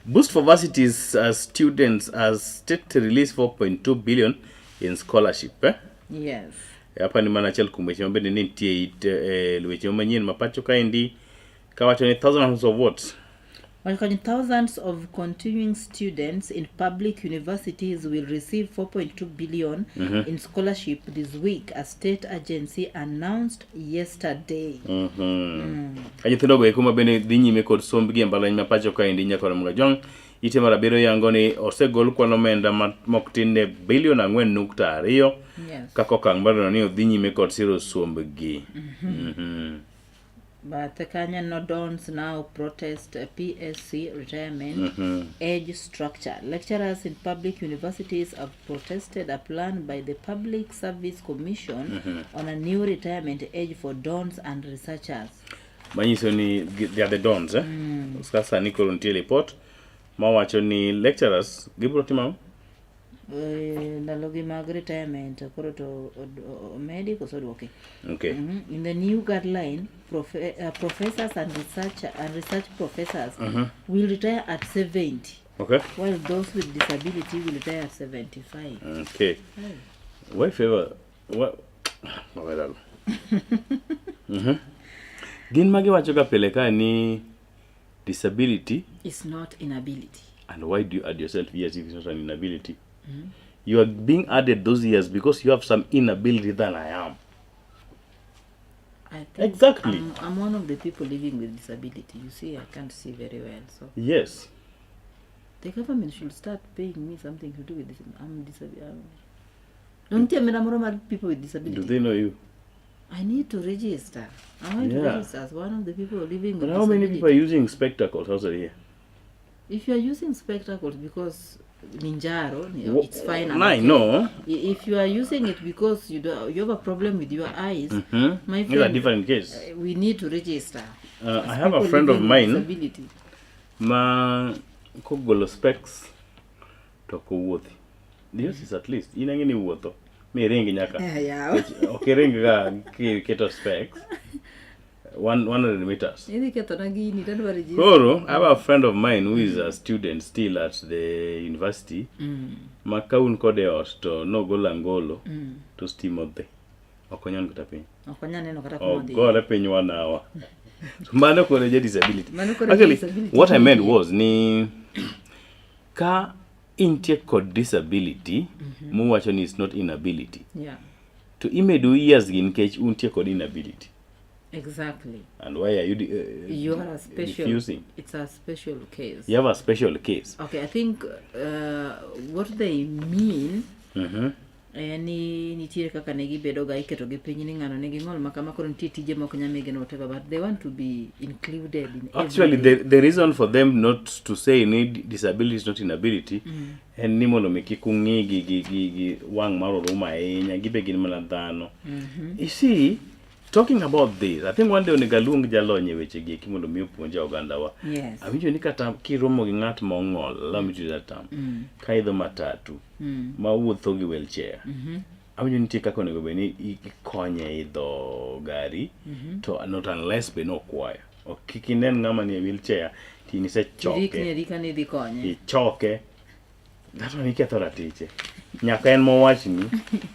Boost for varsities as students as state release 4.2 billion in scholarship. Yes. Hapa ni mana achiel kuom weche mabende ni nitie it weche manyien mapacho kaendi kawacho ni thousands of what? Thousands of continuing students in public universities will receive 4.2 billion in scholarship this week, a state agency announced yesterday. Nyithindo go eko mabende dhi nyime kod sombgi e mbalariany mapacho kaendi nyaka Ramogi Jong ite mar abiriyo yango ni osegol kwan omenda mok tin ne bilion 4.2 kaka okang' mar neno ni odhi nyime kod siro sombgi. But the Kenyan Nodons now protest PSC retirement age structure. Lecturers in public universities have protested a plan by the Public Service Commission on a new retirement age for dons and researchers. Manyiso ni they are the dons, Sasa ni koro nitie report mawacho ni lecturers gibiro timo Ndalogi mag retirement koro to medi koso duoke. Okay. In the new guideline, professors and research professors will retire at 70. Okay. While those with disability will retire at 75. Okay. Why favor? What? Gin magi wacho ga pele ka ni disability is not inability. And why do you add yourself yes if it's not an inability? You are being added those years because you have some inability than I am. I think exactly. I'm one of the people living with disability. You see, I can't see very well. So yes, the government should start paying me something to do with this. I'm disabled. Don't tell me I'm people with disability. Do they know you? I need to register. I want to register as one of the people living with disability. But how many people are using spectacles outside here? If you are using spectacles because Ninjaro, it's fine. I know. If you are using it because you have a problem with your eyes, my friend, it's a different case. We need to register. I have a friend of mine. Ma kogolo specs to kuwuothi. This is at least inangeni wuotho. Me ringi nyaka. Yeah. Okay, ringi ga keto specs. 100 meters. Koro, I have a friend of mine who is a student still at the university. Makaun kode ot to no go langolo to stimo the. Okonyan kata piny. Oh God, I piny 1 hour. Mano kore disability. Actually, what I meant was ni ka intie kod disability, muwacho ni is not inability. Yeah. To imedu years gi nikech untie kod inability. Exactly. And why are you you are a special refusing? It's a special case. You have a special case. Okay, I think what they mean ni nitiere kaka negi bedo ga iketo gi piny ni ngano negi ngol makama koro nitie tije mok nyamege no whatever, but they want to be included in actually the reason for them not to say need disability is not inability and ni mondo meki kungi gi wang maro ruma ahinya gibe gin mana dhano. You see, talking about this, I think one day onigaluong jalonye weche gi mondo mi opuonja oganda wa. Yes. Awinjo ni kata kiromo gi ng'at ma ong'ol, allow me to use that term. Ka idho matatu ma wuotho gi wheelchair. Awinjo nitie kaka onego bed ni ikonye idho gari to not unless be no kwayo. Kik inen ng'ama ni e wheelchair tini se choke. Choke. That one iketho ratiche. Nyaka en mowach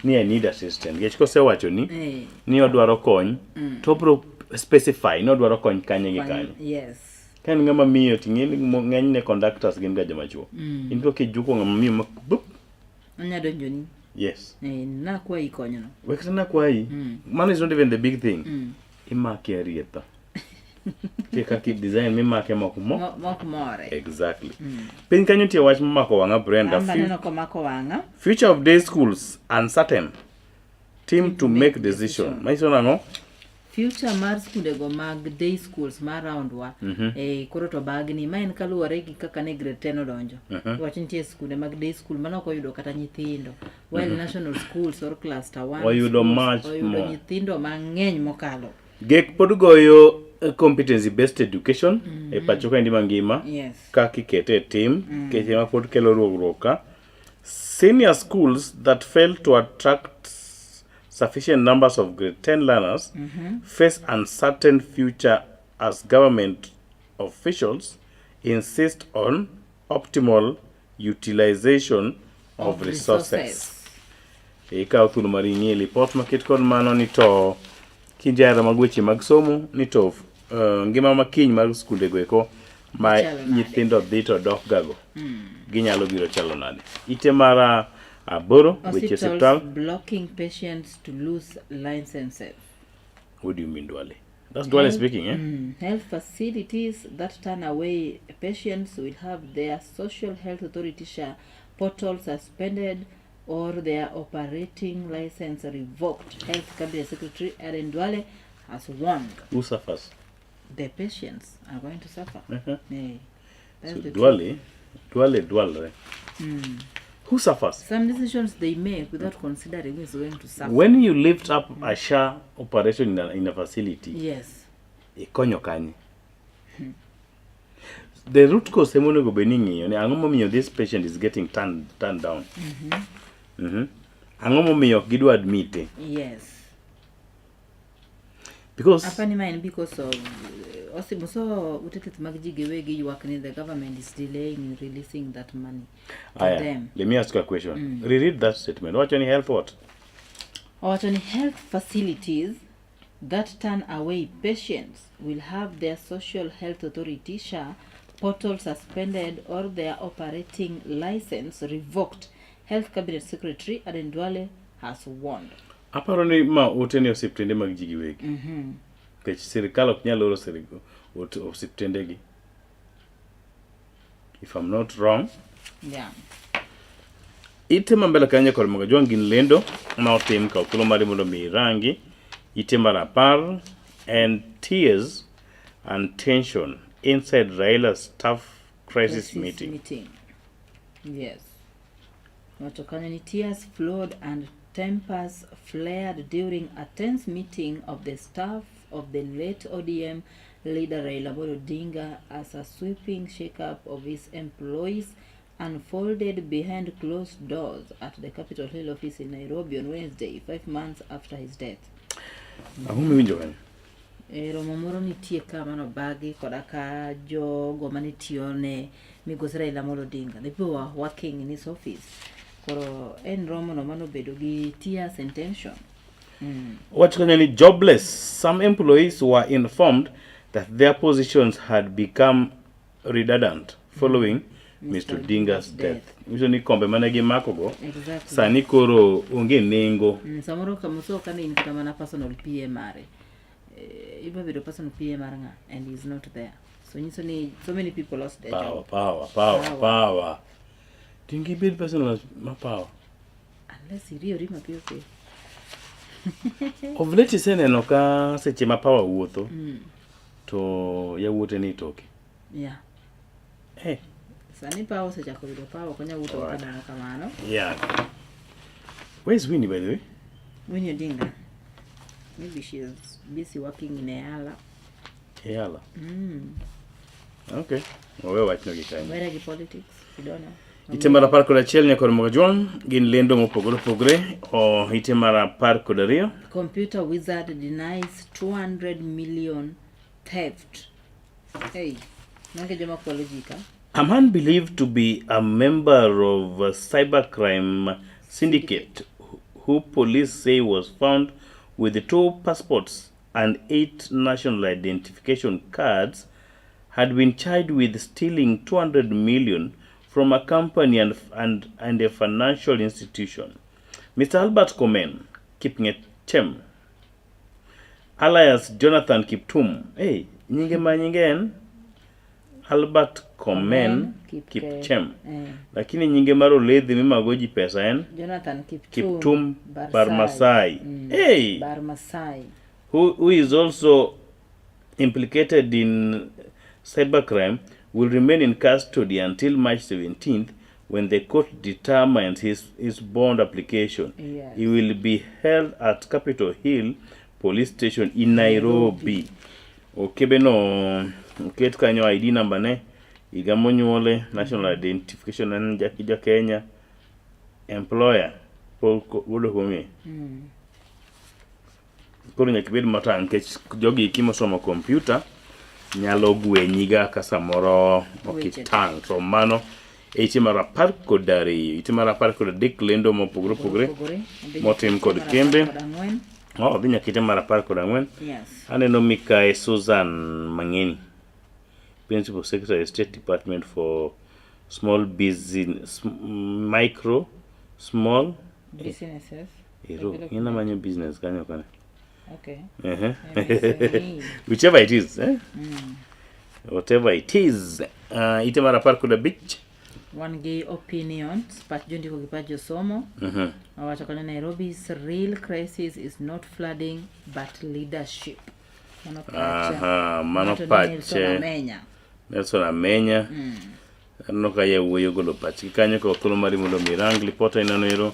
ni I need assistant. Gech kose wacho ni odwaro kony to bro specify no odwaro kony kanye gi kanye. Yes. Kan ng'ama miyo ting'eni ng'eny ne conductors gin ga joma chuo. In ko kijuko ng'ama miyo anya donjo ni. Yes. Na kwayi konyo no. Wekta na kwayi. Man is not even the big thing. Imake arieta. Kika keep design mi make moko more. Exactly. Pin kanyo tie wach mako wanga Brenda. Future of day schools uncertain. Team to make decision. Maiso nango? future mar skunde go mag day schools mar round wa koro to bagni ma en kaluwore gi kaka ne grade 10 odonjo wach nitie skunde mag day school mano ko yudo kata nyithindo while national schools or cluster 1 oyudo much more nyithindo mang'eny mokalo gek pod goyo competency based education e pacho ka ndi mangima kaka ikete tim keche ma pod kelo ruoka senior schools that fail to attract sufficient numbers of grade 10 learners face uncertain future as government officials insist on optimal utilization of resources. Eka uthulu maringi report market kon mano ni to kinjara magweche mag somo ni to ngima makiny mar skunde go eko ma nyithindo dhi to dok gago ginyalo biro chalo nade ite mara aboro weche hospital blocking patients to lose licenses. What do you mean, Dwale? That's Dwale speaking, eh? Health facilities that turn away patients will have their social health authority share portal suspended or their operating license revoked. Health Cabinet Secretary Aaron Dwale has warned. Who suffers? The patients are going to suffer. So Dwale. Who suffers? Some decisions they make without considering who is going to suffer. When you lift up a SHA operation in a facility, yes, ikonyo kanye. The root cause emono go beningi yone angomo miyo this patient is getting turned down. Angomo miyo gidwa admit. Yes. Because because of also uteteth mag jigewegi ywak ni the government is delaying in releasing that money to them. Let me ask you a question. Reread that statement. What any health what? What any health facilities that turn away patients will have their social health authority SHA portal suspended or their operating license revoked. Health Cabinet Secretary Aden Dwale has warned. Aparoni ma oteni osiptende mag jigiwegi. Kech sirikal ok nyal oro sirikal osiptende gi. If I'm not wrong. Yeah. Ite mambele kanya kod mga juang gin lendo ma otim ka okulo mari mondo mi rangi ite marapar and tears and tension inside Raila's staff crisis meeting. Yes. Watokanyani tears flowed and tempers flared during a tense meeting of the staff of the late ODM leader Raila Odinga as a sweeping shake-up of his employees unfolded behind closed doors at the Capitol Hill office in Nairobi on Wednesday, 5 months after his death. Romo moro nitie ka mano bagi kodaka jogo manitione migosi Raila Odinga. They were working in his office. Koro en romo no mano bedo gi tears and tension. What's jobless? Some employees were informed that their positions had become redundant following Mr. Odinga's death. Miso ni kombe managi makogo. Exactly. Sani koro unge nengo. Samoro kamuso kani in kama personal PMR. Iba video personal PMR nga and he's not there. So so many people lost their job. Power. Tingi build personal power. Unless he really mapiyoke. Of late sene noka seche ma power wuotho. To ya wuote ni toke. Yeah. Hey. Sani power seche ko video power konya wuotho kana kamano. Yeah. Where's Winnie by the way? Winnie Odinga. Maybe she's busy working in Eyala. Eyala. Okay. Wewe watno gikanyo. Where are politics? You don't know. Itemara par koda chiel nyakor mogajuan gin lendo mopogore opogore o itemara par koda rio. Computer wizard denies 200 million theft. Hey, nange joma kwalojika. A man believed to be a member of a cybercrime syndicate who police say was found with 2 passports and 8 national identification cards had been charged with stealing 200 million from a company and a financial institution. Mr. Albert Komen, Kipng'etchem, alias Jonathan Kiptum. Hey, nyinge manyingen Albert Komen Kipchem. Lakini nyinge maro ledhi mimagoji pesa en Jonathan Kiptum Barmasai. Hey, Barmasai. who is also implicated in cybercrime, will remain in custody until March 17th, when the court determines his bond application. Yes. He will be held at Capitol Hill Police Station in Nairobi. Okebe no ket kanyo ID number ne, higa monyuole, national identification en ja Kenya, employer wuodo kong'e. Koro nyaka ibed motang' nikech jogi kimosomo kompyuta nyalo gwenyiga ka samoro okitang'. So mano iti mar 12, iti mar 13 lendo mopogore opogore motim kod kembe. Dhi nyaka iti mar 14. Yes. Aneno Mikae Susan Manyien, Principal Secretary, State Department for Small Business, Micro, Small Businesses. Ina manyo business kanyo kane. Okay. Whichever it is, whatever it is. Ite mara 15. One gay opinions, but Jundiko Gipajo Somo. Awachakana Nairobi's real crisis is not flooding but leadership. Manopache. Nelson Amenya. No kaya wuoyo golo pachi kanyo ko thuolo mari mondo mirang lipota inano ero.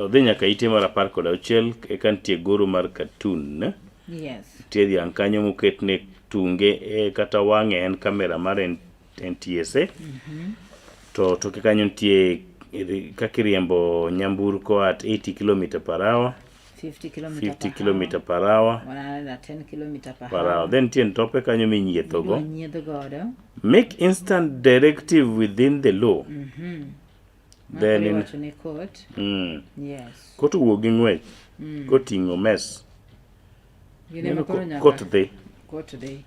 Odhi nyaka ite mar 16 eka nitie goro mar cartoon. Yes. Nitie dhiang' kanyo moketne tunge kata wang'e en kamera mar NTSA. To toke kanyo nitie kaka iriembo nyamburko at 80 km per hour. 50 km per hour. 110 km per hour. Then nitie tope kanyo minyiethogo. Make instant directive within the law. Then in court. Yes. Court wuok gi ng'wech. Koting'o mes. Court dhi.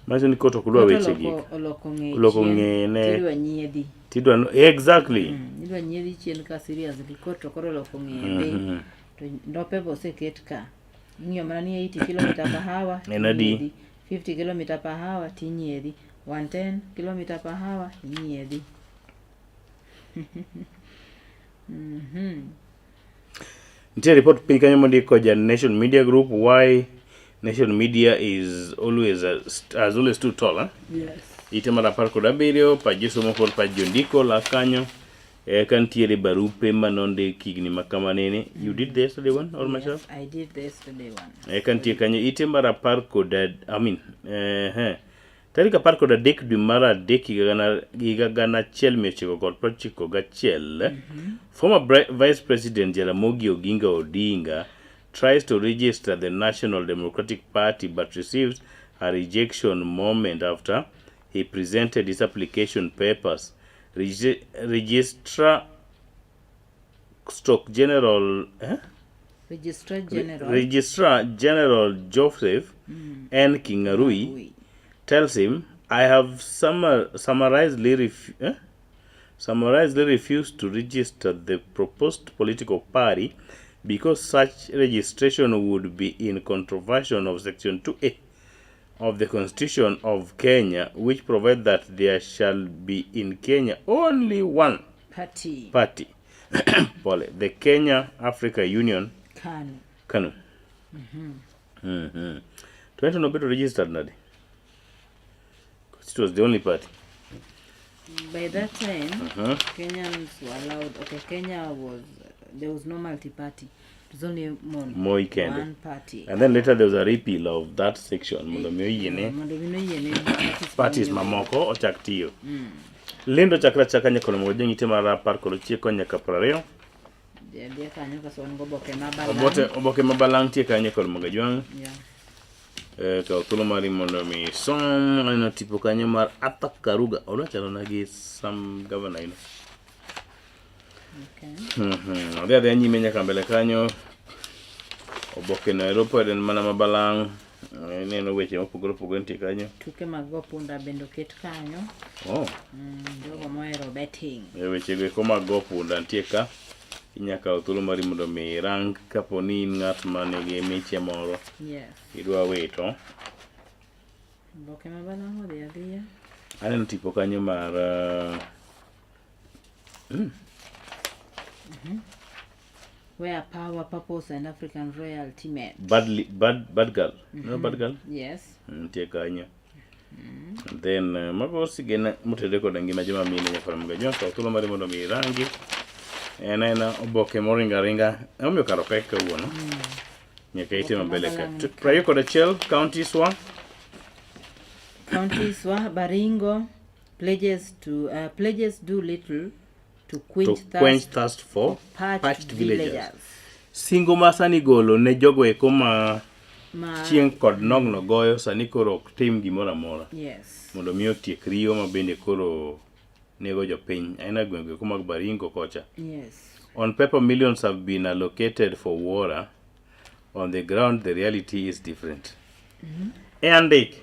Macho ni court okudwa weche gik. Oloko ng'ene. Tidwa nyiedhi. Exactly. Idwa nyiedhi chien ka seriously court okoro oloko ng'ene. To ndope boseket ka. Ng'iyo mana ni 80 km per hour. 50 km per hour tinyiedhi. 110 km per hour tinyiedhi. Nitie report piny kanyo mondiko ja Nation Media Group, why Nation Media is always has always too tall. Yes. Ite mar 17 pach somo kod pach jondiko la kanyo kantiere barupe manondik higni makamanene. You did the yesterday one or myself? Yes, I did the yesterday one. Kantie kanyo ite mar 10 tarik 13 dwe mar adek higa gana achiel mia ochiko kod 91. Former Vice President Jaramogi Oginga Odinga tries to register the National Democratic Party but receives a rejection moment after he presented his application papers. Registrar General Joseph N. Kingarui tells him, I have summarizedly refused to register the proposed political party because such registration would be in contravention of Section 2A of the Constitution of Kenya, which provides that there shall be in Kenya only one party. The Kenya Africa Union. KANU. Twenty no better registered nadi. It was the only party. By that time, Kenyans were allowed. Okay, there was no multi-party. It was only one party. And then later there was a repeal of that section. Parties mamoko ochaktiyo. Lendo chakra chakanya kono moja ngite mara par kolo chieko nyaka 20. Dia kanyo ka son Oboke mabalang tie kanyo kono mogajwang. Ka tulo mari mondo mi son ano tipo kanyo mar Atakaruga. Ola chalo nagi some governor ino. Okay. Ode nyime nyaka mbele kanyo. Oboke na Europa den mana mabalang. Neno weche mopogore opogore nitie kanyo. Tuke mag punda bendo ket kanyo. Jogo mohero betting. Weche go koma go punda nitie ka. Inyaka thuolo mari mondo mi rang kapo ni ng'at manigi miche moro. Yes. Idwa wito. Oboke mabalang odhi adhiya. Aneno tipo kanyo mar Where power, purpose, and African royalty met. Bad girl. No bad girl? Yes. Tie kanyo. Then mago sigena mutede kod ngima joma mine nyaka mga jonka thuolo mari mondo mi rangi. En oboke moringa ringa. Omiyo karo kae kawuono. Nyaka ite mambele ka. 21 counties wa. Counties wa Baringo pledges do little to quench thirst for parched villagers. villagers. Singo masani golo ne jogo eko ma chieng kod nogno goyo sani koro ok tim gimoro amora. Yes. Mondo mi otiek riyo ma bende koro nego jopiny. Aina gwenge ko mag Baringo kocha. Yes. On paper, millions have been allocated for water. On the ground, the reality is different. Andike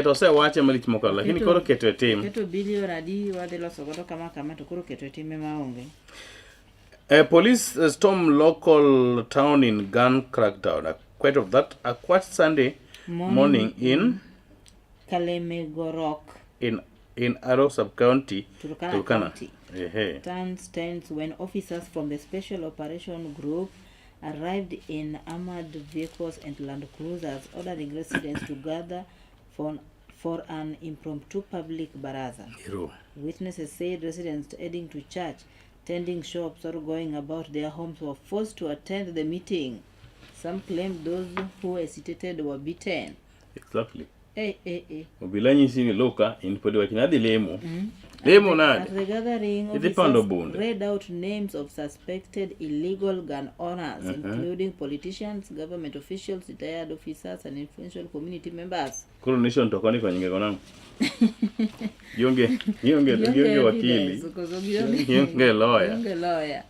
to se wache malich mokalo lakini koro keto tim. Keto bilion adi wadhi loso godo kama to koro keto tim maonge. Police storm local town in gun crackdown. Quite of that. A quite Sunday morning in Kalemegorok in Aro sub-county, Turkana County. Stands when officers from the Special Operation Group arrived in armored vehicles and land cruisers, ordering residents to gather for an impromptu public baraza. Witnesses said residents heading to church, tending shops, or going about their homes were forced to attend the meeting. Some claimed those who hesitated were beaten. Exactly. Obilanyi sini loka in podi wakinadi lemo. Lemo nani? At the gathering, officers read out names of suspected illegal gun owners, including politicians, government officials, retired officers, and influential community members. Coronation tokoni kwa nyinge konangu. Yonge wakili. Yonge lawyer.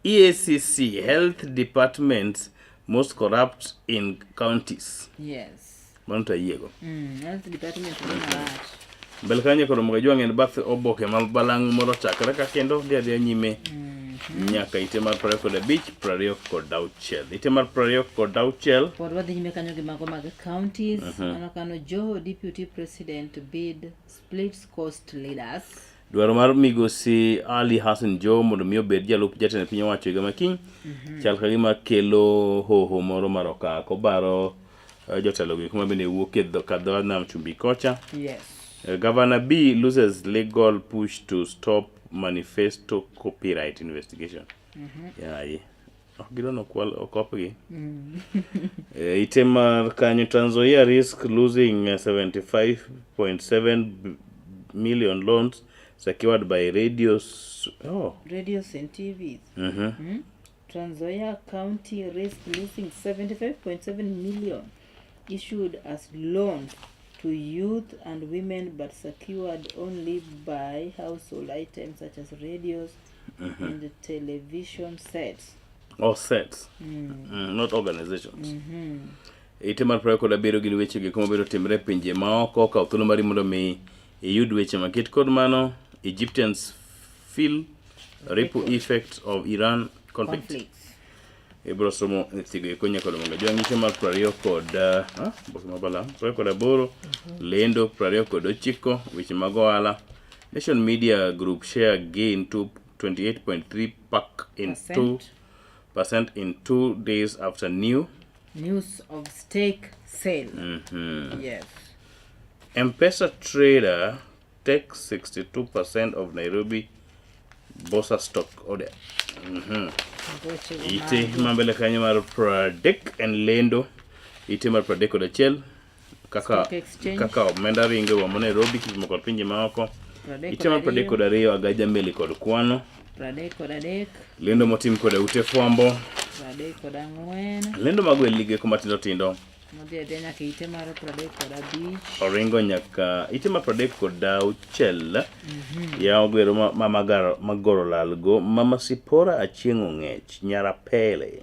EACC, Health Departments most corrupt in counties. Yes. Manuta yego. Health Department Belkanye koro mga en bath oboke mabalang moro chakre ka kendo dia nyime. Nyaka ite mar prayo kod beach, prayo kod dauchel. Ite mar prayo kod dauchel. Por wadhi nyime kanyo gi mago mag counties. Anakano Joe Deputy President bid splits coast leaders. Dwaro mar migosi Ali Hassan Joe mondo mi obed jalup jatend piny owacho higa makiny. Chal ka gima kelo hoho moro maroka ko baro jotelo gi kuma bende wuok e kadho nam chumbi kocha. Yes. Governor B loses legal push to stop manifesto copyright investigation. Gidono kwal okopgi. Itemar kanyo Trans Nzoia risk losing 75.7 million loans secured by radios and TVs. Trans Nzoia County risk losing 75.7 million issued as loans to youth and women, but secured only by household items such as radios and television sets. Sets. Not organizations. Itemar prayo kod abiro gin weche gi kuma biro timre pinje maoko ka thuolo mari mondo mi yud weche maket kod mano. Egyptians feel ripple effect of Iran conflict. Ebro somo tigo konya kod mga jwangiche mar prayo kod boke mabala prayo kod aboro lendo prayo kod ochiko weche mag ohala. Nation Media Group share gain to 28.3% in 2 days after news of stake sale. Yes. M-Pesa trader takes 62% of Nairobi Boursa stock order. Ite mambele kanyo mar Pradek and Lendo. Ite mar Pradek kod achiel kaka omenda ringe wa Nairobi kimo kod pinje maoko. Ite mar Pradek kod ariyo agaja mbele kod kwano. Pradek kod adek. Lendo motim kod ute fwambo. Pradek kod ang'wen. Lendo magwe lige kuma tindo. Modhi nyaka ite mar Pradek kod abich. Oringo nyaka ite mar Pradek kod auchiel. Ya ogwero magoro lalgo Mama Sipora Achieng' Ong'ech nyara Pele.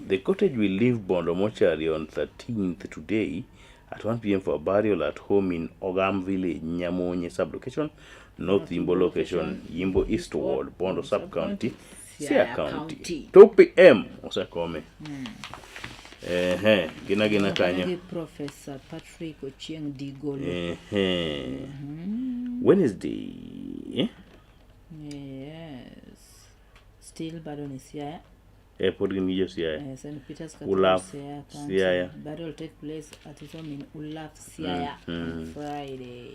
The cottage will leave Bondo Mortuary on 13th today at 1 p.m. for a burial at home in Ogam Village, Nyamonye sub-location, North Yimbo location, Yimbo Eastward, Bondo sub-county, Siaya County. 2 p.m. Osakome. Gina kanyo. Professor Patrick Ochieng Digolo. Wednesday. Yes. Still bado ni Siaya. Pod gin gi jo Siaya. St. Peter's Ulaf, Siaya County. Siaya. Burial will take place at his home in Ulaf, Siaya on Friday.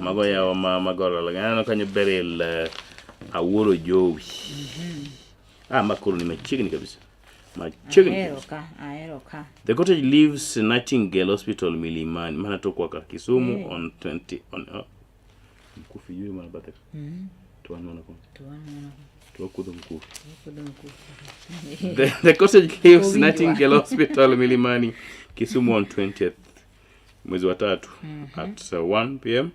Mago yawa magoro lagano kanyo burial Awuoro Jowi. Makuru ni machiegni kabisa. Ahero ka. The cottage leaves Nightingale Hospital Milimani. Mana to kwa Kisumu on 20 on mkufi yule mwana bata. Tuanona kwa. Tuakudo mkufi. The cottage leaves Nightingale Hospital Milimani, Kisumu on 20th mwezi wa tatu at 1 p.m.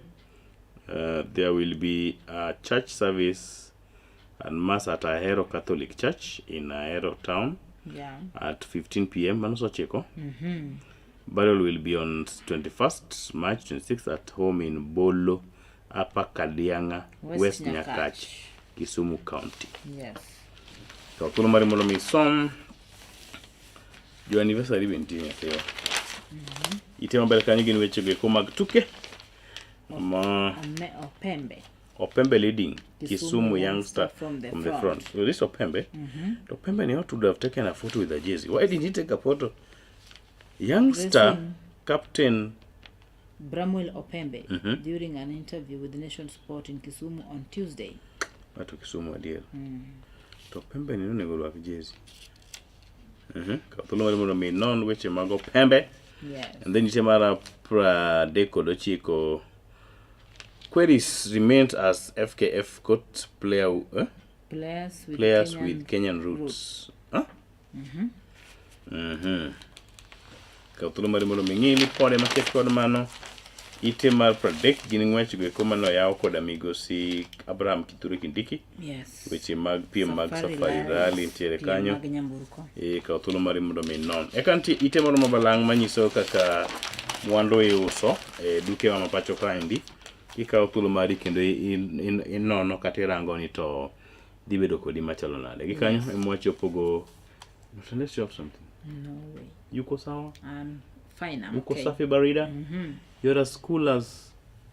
There will be a church service and mass at Ahero Catholic Church in Ahero town at 15 p.m. Manoso Cheko. Burial will be on 21st March 26th at home in Bolo, Upper Kadianga, West Nyakach, Kisumu County. Yes. So, kuno mari molo mi som jo anniversary bentini seo. Itema bel kanyo gin weche go mag tuke. Opembe leading Kisumu youngster from the front. So this Opembe, Opembe ni ought to have taken a photo with a jersey. Why didn't he take a photo? Youngster captain Bramwell Opembe during an interview with the Nation Sport in Kisumu on Tuesday. Watu Kisumu adia. Opembe ni nune gulu waki jersey. Kapulu mwari mwari non weche mag Opembe. Yes. And then itemara pra deko dochiko. Queries remained as FKF got players with Kenyan roots. Kautulo mari mono mingili pode maket kod mano ite mar pradek gini ngwech go komano yawo kod amigosi Abraham Kithure Kindiki. Yes. Weche mag piem mag Safari Rally ntiere kanyo. Kautulo mari mono non. Ekanti ite moro mabalang manyiso kaka mwandu iuso duke wa mapacho kaendi. Ikaw thuolo mari kendo inono kata irango ni to dhi bedo kodi machalo nade. Gikanyo emwacho pogo. Let's shop something. No way. Yuko sawa? I'm fine. I'm Yuko okay. safi barida? You're as cool as...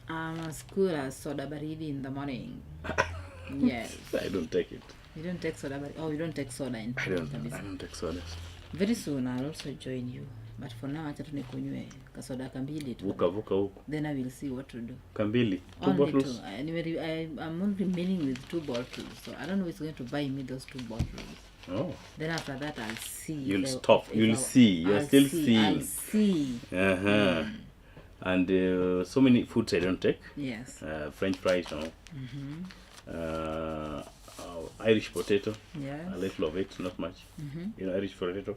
I'm as cool as soda baridi in the morning. Yes. I don't take it. You don't take soda baridi? Oh, you don't take soda in I don't take sodas. Very soon I'll also join you. But for now, acha tunikunywe kasoda kambili tu. Vuka huko. Then I will see what to do. Kambili? Two bottles? I'm only remaining with 2 bottles. So I don't know who's going to buy me those 2 bottles. Oh. Then after that, I'll see. You'll stop. You'll see. You're still seeing. I'll see. And so many foods I don't take. Yes. French fries, no. Irish potato. Yes. A little of it, not much. You know, Irish potato.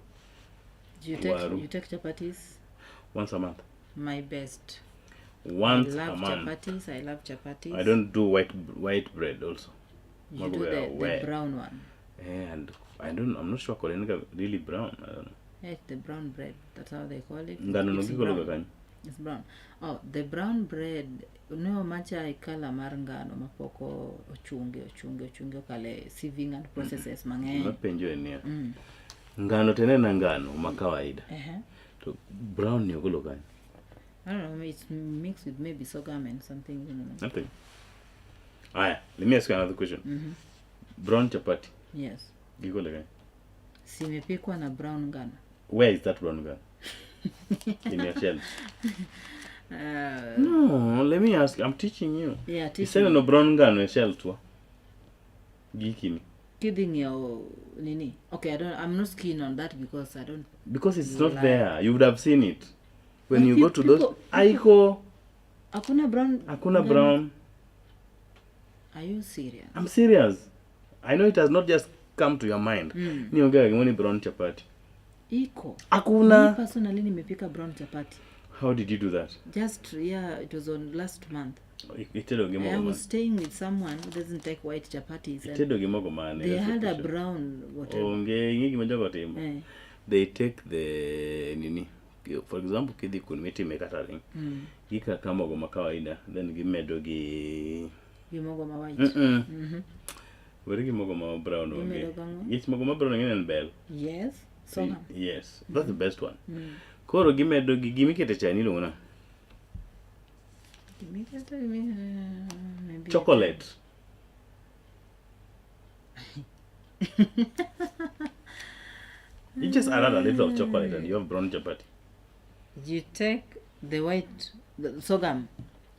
Do you take chapatis? Once a month. My best. Once I love a month. Chapatis. I love chapatis. I don't do white bread also. You do the brown one. And I'm not sure Korean really brown. I don't know. Yeah, the brown bread. That's how they call it. It's brown. Oh, the brown bread. No mancha ikala marngano mapoko ochunge kale sieving and processes mang'eny. Mapenjo enia. Ngano tena na ngano makawaida. To brown ni ogolo gani? I don't know, it's mixed with maybe sorghum and something, you know. Nothing. Aya, let me ask you another question. Brown chapati. Yes. Gigolo gani? Simepikwa na brown ngano. Where is that brown ngano? In your shell. No, let me ask. I'm teaching you. Yeah, teaching. You said no brown ngano in shell too. Gikini. Kidding your nini? Okay, I'm not keen on that because I don't. Because it's not there. You would have seen it when you go to those. Aiko. Akuna brown. Akuna brown. Are you serious? I'm serious. I know it has not just come to your mind. Ni ongea ngoni brown chapati. Iko. Akuna. Me personally nimepika brown chapati. How did you do that? Just it was on last month. I was staying with someone who doesn't take white chapatis. They had a brown whatever. They take the nini. For example, kidi kunmeti mekataring. Gika kama goma kawaida. Then gimedo gi. Gimogoma white. Where gimogoma brown onge. It's mogoma brown and bell. Yes. Yes. That's the best one. Koro gimedo gi gimikete chani lona. Maybe chocolate. You just add a little of chocolate and you have brown chapati. You take the white the sorghum,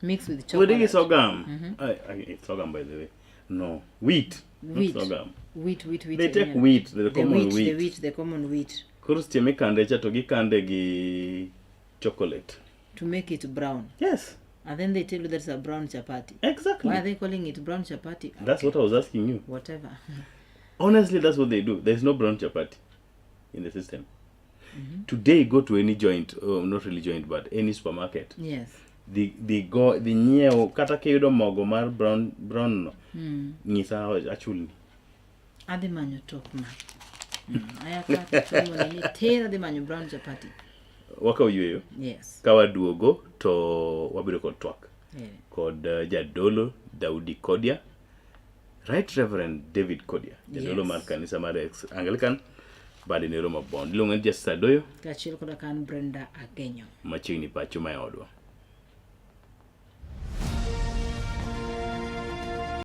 mix with What chocolate. is sorghum? It's sorghum, by the way. No, wheat. Wheat. Not sorghum. Wheat. They take wheat, the common wheat. The common wheat. Kurustie mikande cha to gikande gi chocolate. To make it brown. Yes. And then they tell you that's a brown chapati. Exactly. Why are they calling it brown chapati? That's what I was asking you. Whatever. Honestly, that's what they do. There's no brown chapati in the system. Today, go to any joint, not really joint, but any supermarket. Yes. The nyeo kata kiyudo mogo mar brown no. Ngisa actually. Adi manyo tok ma. Ayaka tumo nini tera di manyo brown chapati. Waka uyueyo. Yes. Kawa duogo to wabiro kod twak. Yeah. Kod Jadolo Daudi Kodia. Right Reverend David Kodia. Jadolo mar kanisa mar Anglican. Badi ne Roma Bond. Lungan just Sadoyo. Kachil koda kan Brenda Agenyo. Machini pacho ma odwa.